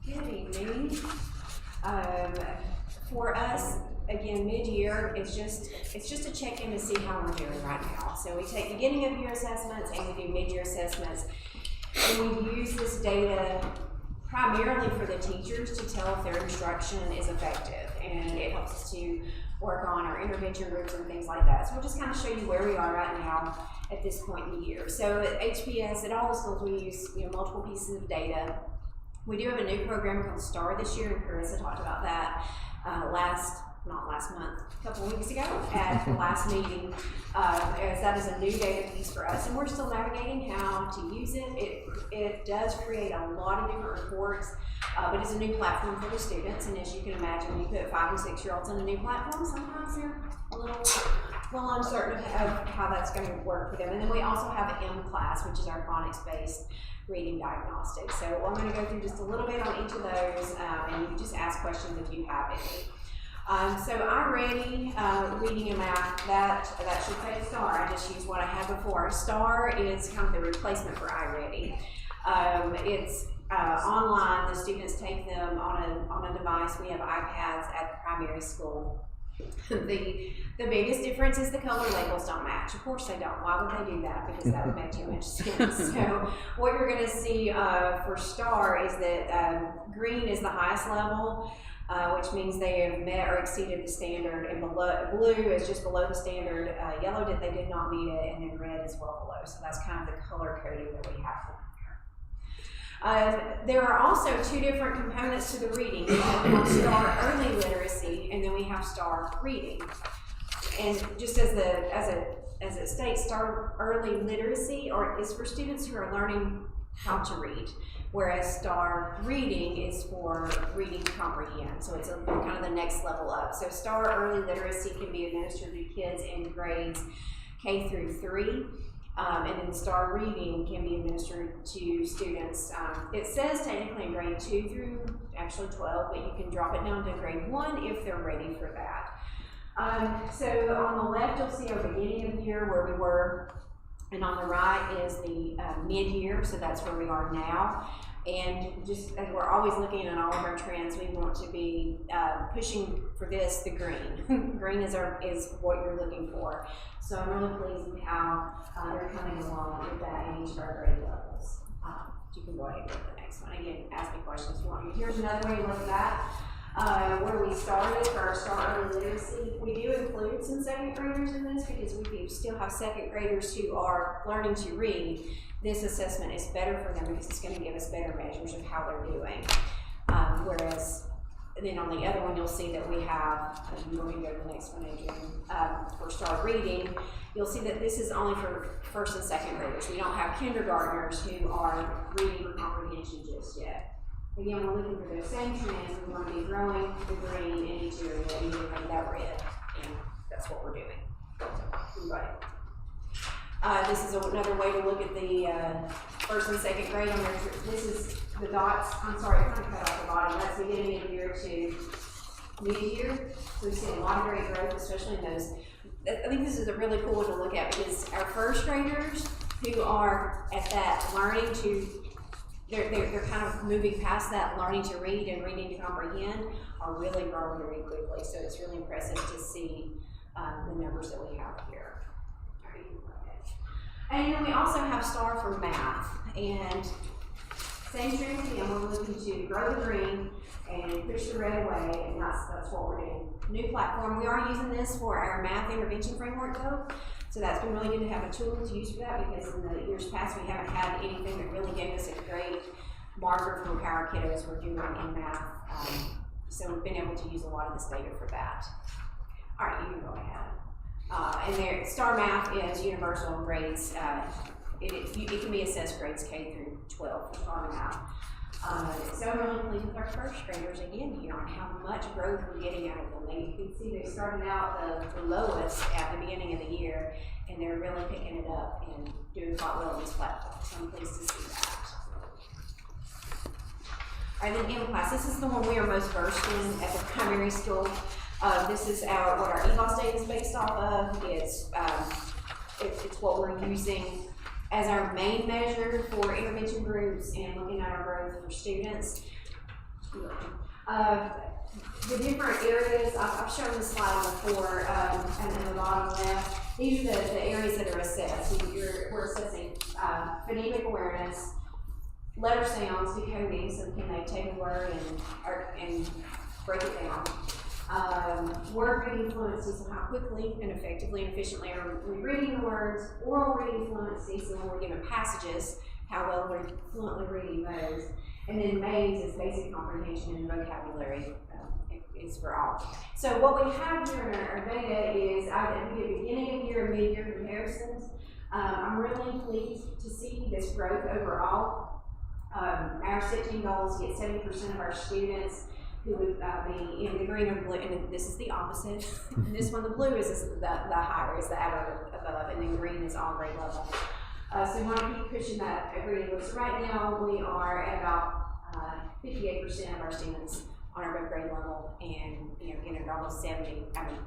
Good evening. For us, again, mid-year, it's just a check-in to see how we're doing right now. So we take beginning of year assessments and we do mid-year assessments. And we use this data primarily for the teachers to tell if their instruction is effective. And it helps us to work on our intervention groups and things like that. So we'll just kind of show you where we are right now at this point in the year. So at HPS, at all the schools, we use multiple pieces of data. We do have a new program called STAR this year, and Carissa talked about that not last month, a couple weeks ago at the last meeting. As that is a new data piece for us, and we're still navigating how to use it. It does create a lot of different reports, but it's a new platform for the students, and as you can imagine, when you put 5 and 6 year olds on a new platform, sometimes they're a little uncertain of how that's going to work for them. And then we also have M-Class, which is our phonics-based reading diagnostics. So I'm going to go through just a little bit on each of those, and you can just ask questions if you have any. So iReady, reading and math, that should say STAR. I just used what I had before. STAR is kind of the replacement for iReady. It's online. The students take them on a device. We have iPads at the primary school. The biggest difference is the color labels don't match. Of course they don't. Why would they do that? Because that would make too much sense. So what you're going to see for STAR is that green is the highest level, which means they have met or exceeded the standard, and blue is just below the standard, yellow they did not meet it, and then red is well below. So that's kind of the color coding that we have for There are also two different components to the reading. We have STAR Early Literacy, and then we have STAR Reading. And just as it states, STAR Early Literacy is for students who are learning how to read, whereas STAR Reading is for reading to comprehend. So it's kind of the next level up. So STAR Early Literacy can be administered to kids in grades K through 3. And then STAR Reading can be administered to students. It says technically in grade 2 through actually 12, but you can drop it down to grade 1 if they're ready for that. So on the left, you'll see our beginning of the year where we were, and on the right is the mid-year, so that's where we are now. And just as we're always looking at all of our trends, we want to be pushing for the green. Green is what you're looking for. So I'm really pleased with how they're coming along with that in each of our grade levels. You can go ahead with the next one. Again, ask me questions if you want. Here's another way to look at that. Where we started for our STAR Early Literacy. We do include some second graders in this because we still have second graders who are learning to read. This assessment is better for them because it's going to give us better measures of how they're doing. Whereas then on the other one, you'll see that we have, you want me to go to the next one, Adrian, for STAR Reading, you'll see that this is only for first and second graders. We don't have kindergartners who are reading for comprehension just yet. Again, we're looking for those same trends. We want to be growing the green in each area and moving that red, and that's what we're doing. Go ahead. This is another way to look at the first and second grade. This is the dots. I'm sorry, I kind of cut off the bottom. That's beginning of year to mid-year. So we've seen a lot of great growth, especially in those. I think this is a really cool one to look at because our first graders who are at that learning to they're kind of moving past that learning to read and reading to comprehend are really growing very quickly. So it's really impressive to see the numbers that we have here. And then we also have STAR for math. And same trend again, we're looking to grow the green and push the red away, and that's what we're doing. New platform, we are using this for our math intervention framework though. So that's been really good to have a tool to use for that because in the years past we haven't had anything that really gave us a great marker for how our kiddos were doing in math. So we've been able to use a lot of this data for that. All right, you can go ahead. And there, STAR Math is universal in grades. It can be assessed grades K through 12 for STAR Math. So I'm really pleased with our first graders again here on how much growth we're getting out of them. You can see they started out the lowest at the beginning of the year, and they're really picking it up and doing quite well on this platform. So I'm pleased to see that. All right, then M class. This is the one we are most versed in at the primary school. This is what our EBOS data is based off of. It's what we're using as our main measure for intervention groups and looking at our growth for students. The different areas, I've shown this slide before, and in the bottom left, these are the areas that are assessed. We're assessing phonemic awareness, letter sounds, decoding, so can they take a word and break it down. Word reading fluency, so how quickly and effectively and efficiently are we reading the words. Oral reading fluency, so when we're given passages, how well we're fluently reading those. And then maze is basic comprehension and vocabulary. It's for all. So what we have here in our data is we do beginning of year and mid-year comparisons. I'm really pleased to see this growth overall. Our 16 goal is to get 70% of our students who would be in the green or blue, and this is the opposite. This one, the blue is the higher, is the adder above, and then green is all grade level. So we want to keep pushing that green. So right now we are at about 58% of our students on our both grade level, and getting almost 70. I mean,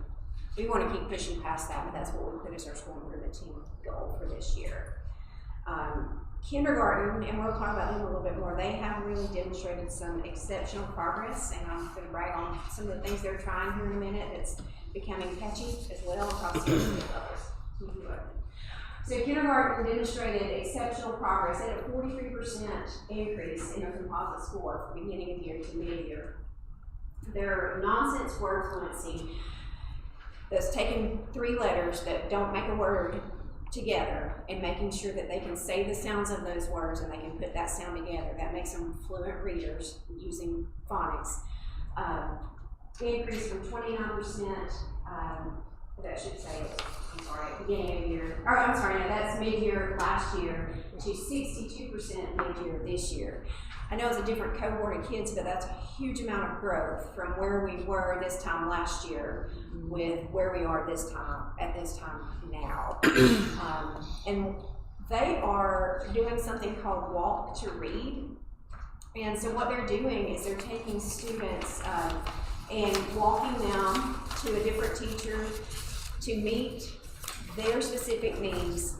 we want to keep pushing past that, but that's what we put as our school improvement team goal for this year. Kindergarten, and we'll talk about them a little bit more, they have really demonstrated some exceptional progress, and I'm going to brag on some of the things they're trying here in a minute that's becoming catchy as well across the levels. So kindergarten demonstrated exceptional progress at a 43% increase in their composite score from beginning of year to mid-year. Their nonsense word fluency that's taken 3 letters that don't make a word together and making sure that they can say the sounds of those words and they can put that sound together. That makes them fluent readers using phonics. Increased from 29%, that should say it, I'm sorry, beginning of year, or I'm sorry, no, that's mid-year last year, to 62% mid-year this year. I know it's a different cohort of kids, but that's a huge amount of growth from where we were this time last year with where we are this time, at this time now. And they are doing something called Walk to Read. And so what they're doing is they're taking students and walking them to a different teacher to meet their specific needs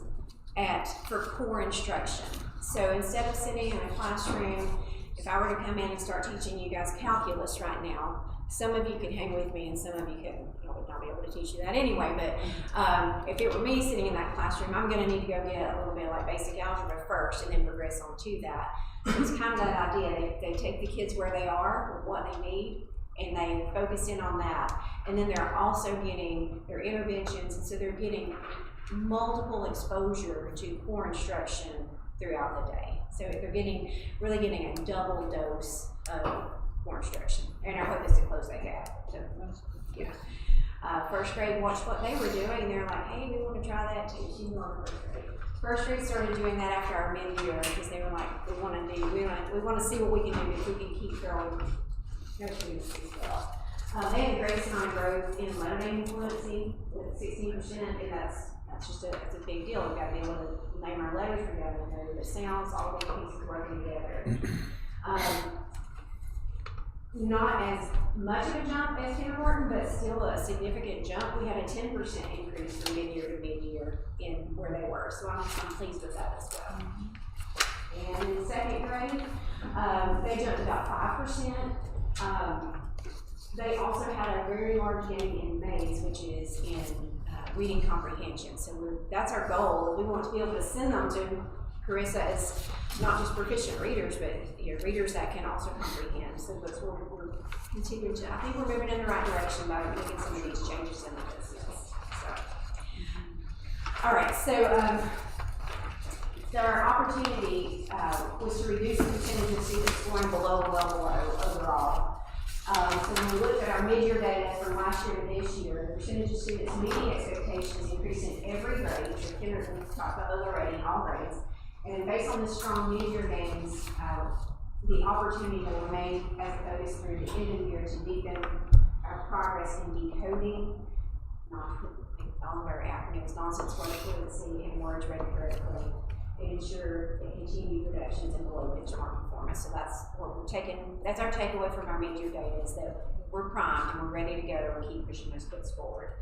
for core instruction. So instead of sitting in a classroom, if I were to come in and start teaching you guys calculus right now, some of you could hang with me and some of you couldn't. I would not be able to teach you that anyway, but if it were me sitting in that classroom, I'm gonna need to go get a little bit like basic algebra first and then progress on to that. So it's kind of that idea. They take the kids where they are with what they need and they focus in on that. And then they're also getting their interventions, and so they're getting multiple exposure to core instruction throughout the day. So they're really getting a double dose of core instruction. And our hope is to close that gap. So, yeah. First grade watched what they were doing, and they're like, hey, we want to try that too. She's on first grade. First grade started doing that after our mid-year because they were like, we want to see what we can do if we can keep growing. They had a great amount of growth in letter name fluency with 16%, and that's just it's a big deal. We've got to be able to name our letters, we've got to know the sounds, all the pieces working together. Not as much of a jump as kindergarten, but still a significant jump. We had a 10% increase from mid-year to mid-year in where they were, so I'm pleased with that as well. And in second grade, they jumped about 5%. They also had a very large gain in Mays, which is in reading comprehension. So that's our goal. We want to be able to send them to Carissa as not just proficient readers, but readers that can also comprehend. So that's what we're continuing to. I think we're moving in the right direction by making some of these changes in the business. All right, so our opportunity was to reduce the percentage of students scoring below and well below overall. So when we looked at our mid-year data from last year to this year, the percentage of students meeting expectations increased in every grade. So kindergarten, we talked about those already in all grades. And based on the strong mid-year gains, the opportunity that were made as a focus through the end of the year to deepen our progress in decoding, all of our acronyms, nonsense word fluency, and words read correctly, and ensure the continued reductions in below benchmark performance. So that's what we're taking. That's our takeaway from our mid-year data, is that we're primed and we're ready to go and keep pushing those kids forward.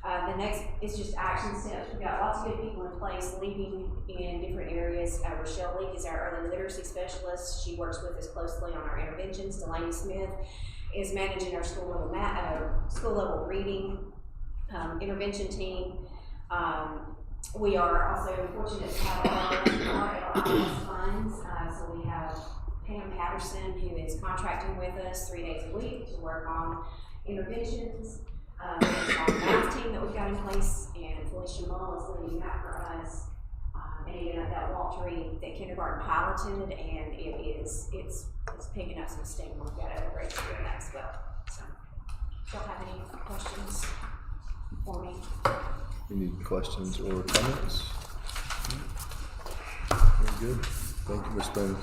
The next is just action steps. We've got lots of good people in place leading in different areas. Rochelle Leak is our early literacy specialist. She works with us closely on our interventions. Delaney Smith is managing our school level reading intervention team. We are also fortunate to have our funds. So we have Pam Patterson, who is contracting with us 3 days a week to work on interventions. There's our math team that we've got in place, and Felicia Mull is leading that for us. And again, that Walk to Read that kindergarten piloted, and it's picking up some steam. We've got other grades doing that as well. So, do y'all have any questions for me? Any questions or comments? Very good. Thank you, Ms. Boone.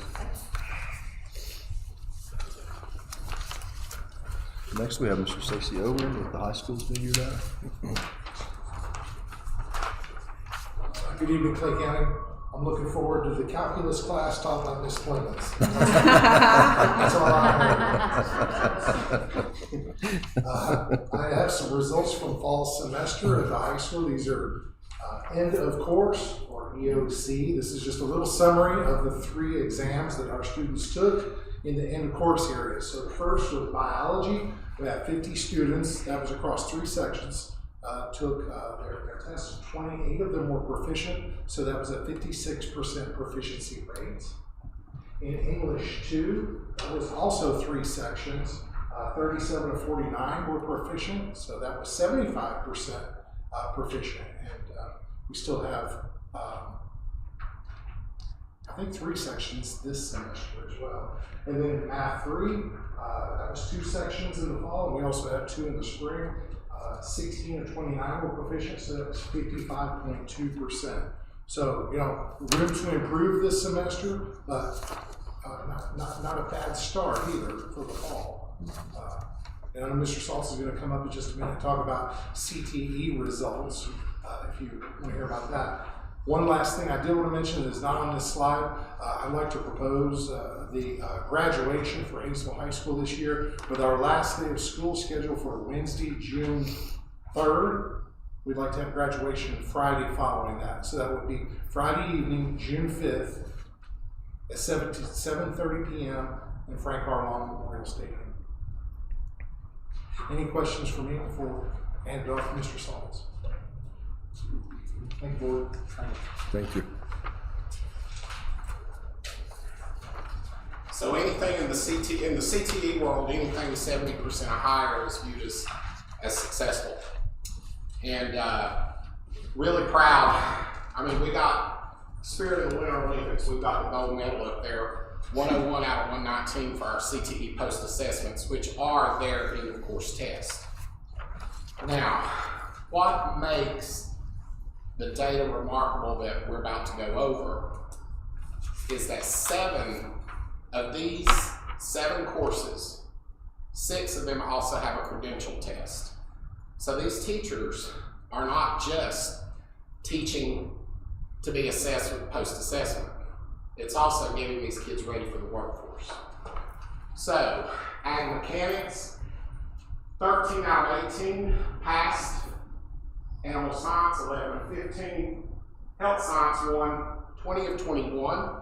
Next, we have Mr. Stacey Owen with the high school's mid-year data. Good evening, Clay County. I'm looking forward to the calculus class taught by Ms. Clemens. That's all I have. I have some results from fall semester at the high school. These are end of course, or EOC. This is just a little summary of the 3 exams that our students took in the end of course area. So first was biology. We had 50 students. That was across 3 sections. Took their tests. 28 of them were proficient, so that was a 56% proficiency rate. In English 2, that was also 3 sections. 37 of 49 were proficient, so that was 75% proficient. And We still have, I think 3 sections this semester as well. And then in Math 3, that was 2 sections in the fall, and we also have 2 in the spring. 16 of 29 were proficient, so that was 55.2%. So, you know, room to improve this semester, but not a bad start either for the fall. And I know Mr. Saltz is going to come up in just a minute and talk about CTE results, if you want to hear about that. One last thing I did want to mention that is not on this slide. I'd like to propose the graduation for Hayesville High School this year with our last day of school scheduled for Wednesday, June 3rd. We'd like to have graduation Friday following that. So that would be Friday evening, June 5th at 7:30 p.m. in Frank R. Long Memorial Stadium. Any questions for me before I hand it off to Mr. Saltz? Thank you, Board. Thank you. So anything in the CTE world, anything 70% or higher is viewed as successful. And really proud. I mean, we got Spirit of the Winter Olympics. We got the gold medal up there, 101 out of 119 for our CTE post assessments, which are their end of course test. Now, what makes the data remarkable that we're about to go over is that 7 of these 7 courses, 6 of them also have a credential test. So these teachers are not just teaching to be assessed with post-assessment. It's also getting these kids ready for the workforce. So, ag mechanics, 13 out of 18 passed. Animal science, 11 of 15. Health science, 20 of 21.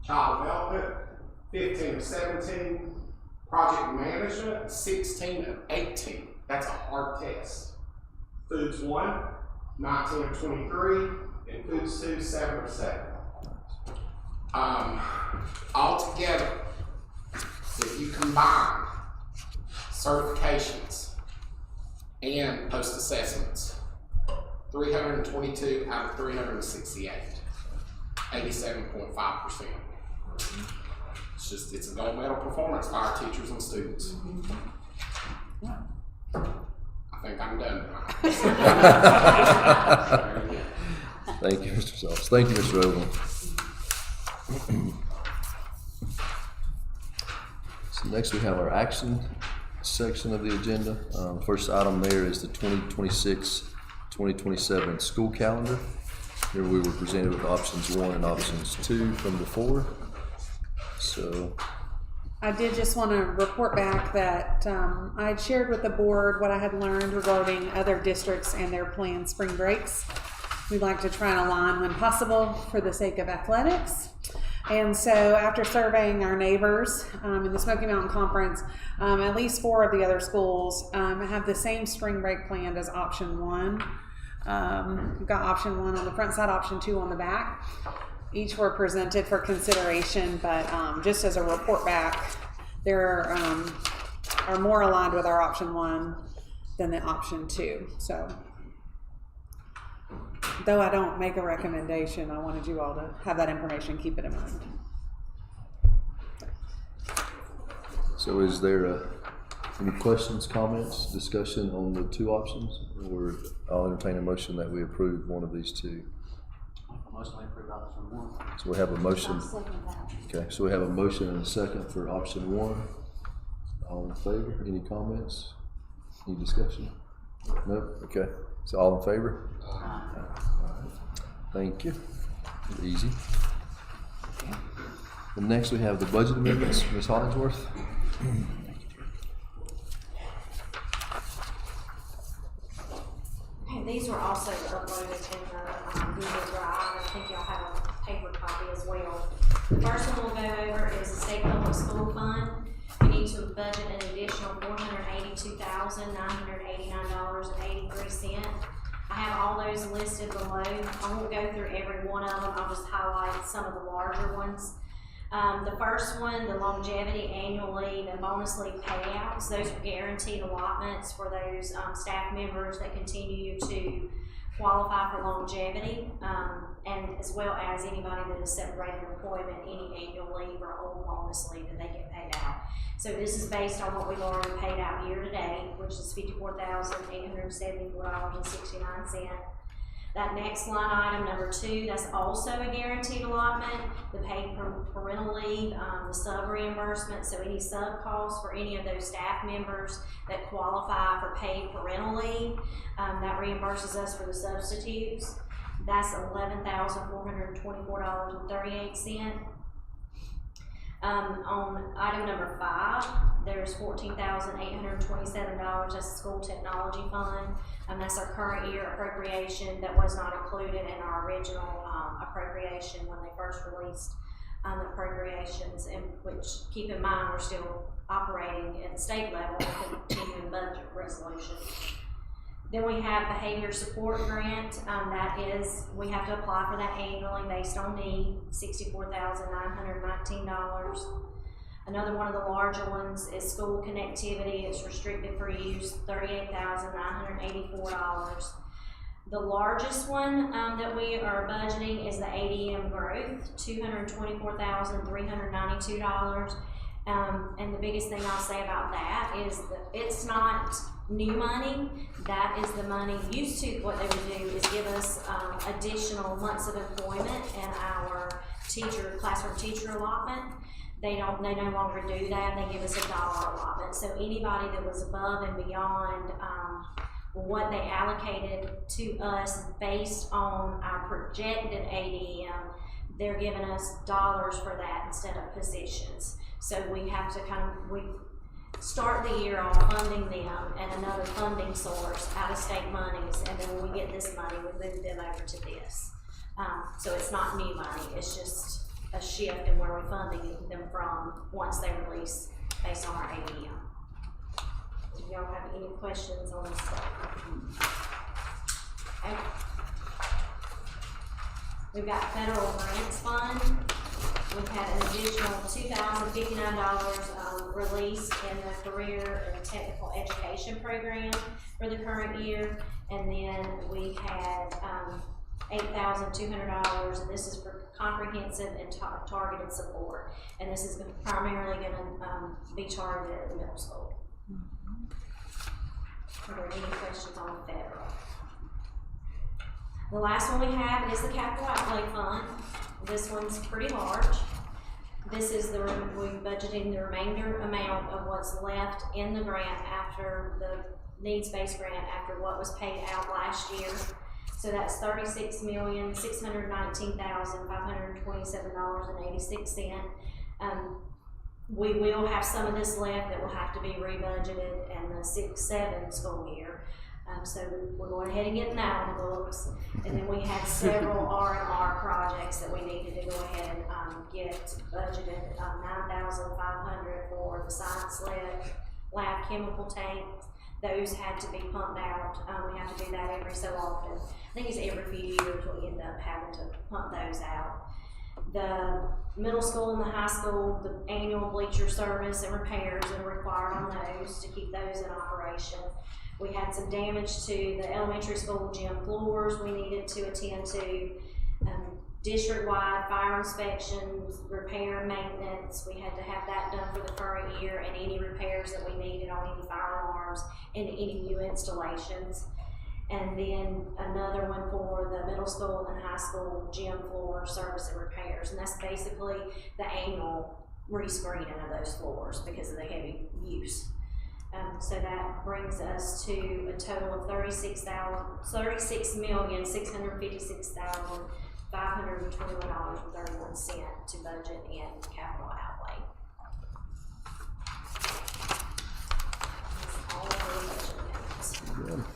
Child development, 15 of 17. Project management, 16 of 18. That's a hard test. Foods 19 of 23. And foods 7 of 7. Altogether, if you combine certifications and post-assessments, 322 out of 368, 87.5%. It's a gold medal performance by our teachers and students. I think I'm done now. Thank you, Mr. Saltz. Thank you, Mr. Ogle. So next we have our action section of the agenda. First item there is the 2026-2027 school calendar. Here we were presented with options 1 and options 2 from before. So I did just want to report back that I had shared with the board what I had learned regarding other districts and their planned spring breaks. We'd like to try and align when possible for the sake of athletics. And so after surveying our neighbors in the Smoky Mountain Conference, at least 4 of the other schools have the same spring break planned as option 1. We've got option 1 on the front side, option 2 on the back. Each were presented for consideration, but just as a report back, there are more aligned with our option 1 than the option 2. So, though I don't make a recommendation, I wanted you all to have that information, keep it in mind. So is there any questions, comments, discussion on the 2 options? Or I'll entertain a motion that we approve one of these 2. Mostly approve option 1. So we have a motion. Okay, so we have a motion and a second for option 1. All in favor? Any comments? Any discussion? No? Okay. So all in favor? Thank you. Easy. And next we have the budget amendments. Ms. Hollingsworth. Okay, these were also uploaded in the Google Drive. I think y'all have a paper copy as well. The first one we'll go over is the State Public School Fund. We need to budget an additional $482,989.83. I have all those listed below. I won't go through every one of them. I'll just highlight some of the larger ones. The first one, the longevity, annual leave, and bonus leave payouts. Those are guaranteed allotments for those staff members that continue to qualify for longevity, and as well as anybody that is separated employment, any annual leave or old bonus leave that they get paid out. So this is based on what we've already paid out year to date, which is $54,874.69. That next line item, number 2, that's also a guaranteed allotment, the paid parental leave, the sub reimbursement, so any sub costs for any of those staff members that qualify for paid parental leave, that reimburses us for the substitutes. That's $11,424.38. On item number 5, there's $14,827, that's the school technology fund. That's our current year appropriation that was not included in our original appropriation when they first released the appropriations, and which, keep in mind, we're still operating at the state level with the continuing budget resolution. Then we have behavior support grant. That is, we have to apply for that annually based on need, $64,919. Another one of the larger ones is school connectivity. It's restricted for use, $38,984. The largest one that we are budgeting is the ADM growth, $224,392. And the biggest thing I'll say about that is that it's not new money. That is the money used to, what they would do is give us additional months of employment in our classroom teacher allotment. They no longer do that. They give us $1 allotment. So anybody that was above and beyond what they allocated to us based on our projected ADM, they're giving us dollars for that instead of positions. So we have to we start the year off funding them and another funding source out of state monies, and then when we get this money, we move them over to this. So it's not new money, it's just a shift in where we're funding them from once they release based on our ADM. Do y'all have any questions on this stuff? Okay. We've got federal grants fund. We've had an additional $2,059 released in the career and technical education program for the current year. And then we had $8,200, and this is for comprehensive and targeted support. And this is primarily going to be targeted at the middle school. Are there any questions on the federal? The last one we have is the capital outlay fund. This one's pretty large. This is we're budgeting the remainder amount of what's left in the grant after the needs-based grant after what was paid out last year. So that's $36,619,527.86. We will have some of this left that will have to be rebudgeted in the 6-7 school year. So we're going ahead and getting that on the books. And then we had several R&R projects that we needed to go ahead and get budgeted. $9,500 for the science lab chemical tanks. Those had to be pumped out. We have to do that every so often. I think it's every few years we end up having to pump those out. The middle school and the high school, the annual bleacher service and repairs that are required on those to keep those in operation. We had some damage to the elementary school gym floors we needed to attend to. District-wide fire inspections, repair and maintenance. We had to have that done for the current year, and any repairs that we needed on any fire alarms and any new installations. And then another one for the middle school and high school gym floor service and repairs. And that's basically the annual rescreening of those floors because of the heavy use. So that brings us to a total of $36,521.31 to budget and capital outlay. That's all of the budget amounts.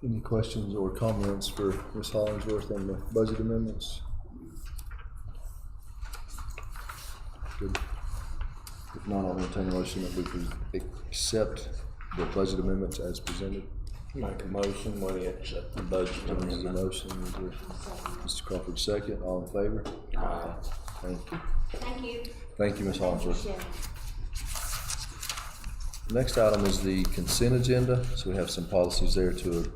Any questions or comments for Ms. Hollingsworth on the budget amendments? Good. If not, I'll entertain a motion that we accept the budget amendments as presented. Make a motion, we accept the budget amendment. Motion, Mr. Crawford, second. All in favor? Aye. Thank you. Thank you. Thank you, Ms. Hollingsworth. Next item is the consent agenda. So we have some policies there to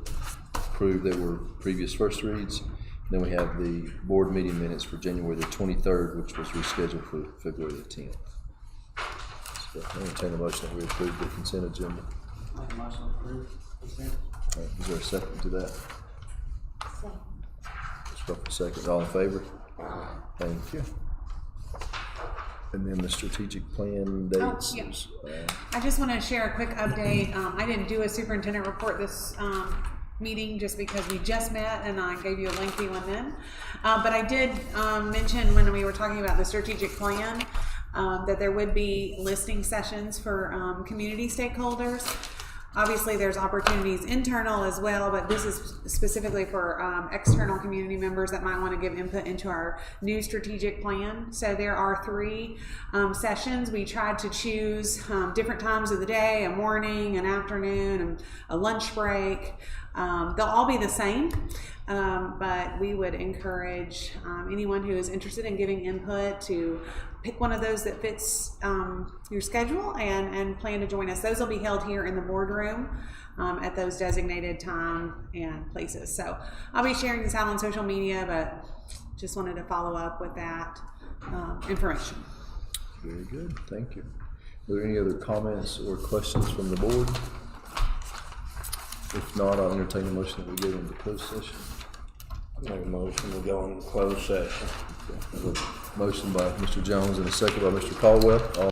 approved that were previous first reads. Then we have the board meeting minutes for January the 23rd, which was rescheduled for February the 10th. So I entertain a motion that we approve the consent agenda. Make a motion to approve consent. All right, is there a second to that? Ms. Ruffin, second. All in favor? Thank you. And then the strategic plan dates. yeah. is, I just want to share a quick update. I didn't do a superintendent report this meeting just because we just met and I gave you a lengthy one then. But I did mention when we were talking about the strategic plan that there would be listening sessions for community stakeholders. Obviously, there's opportunities internal as well, but this is specifically for external community members that might want to give input into our new strategic plan. So there are 3 sessions. We tried to choose different times of the day, a morning, an afternoon, and a lunch break. They'll all be the same, but we would encourage anyone who is interested in giving input to pick one of those that fits your schedule and plan to join us. Those will be held here in the boardroom at those designated time and places. So I'll be sharing this out on social media, but just wanted to follow up with that information. Very good, thank you. Are there any other comments or questions from the board? If not, I'll entertain a motion that we go into closed session. Make a motion to go into closed session. Okay. I have a motion by Mr. Jones and a second by Mr. Caldwell. All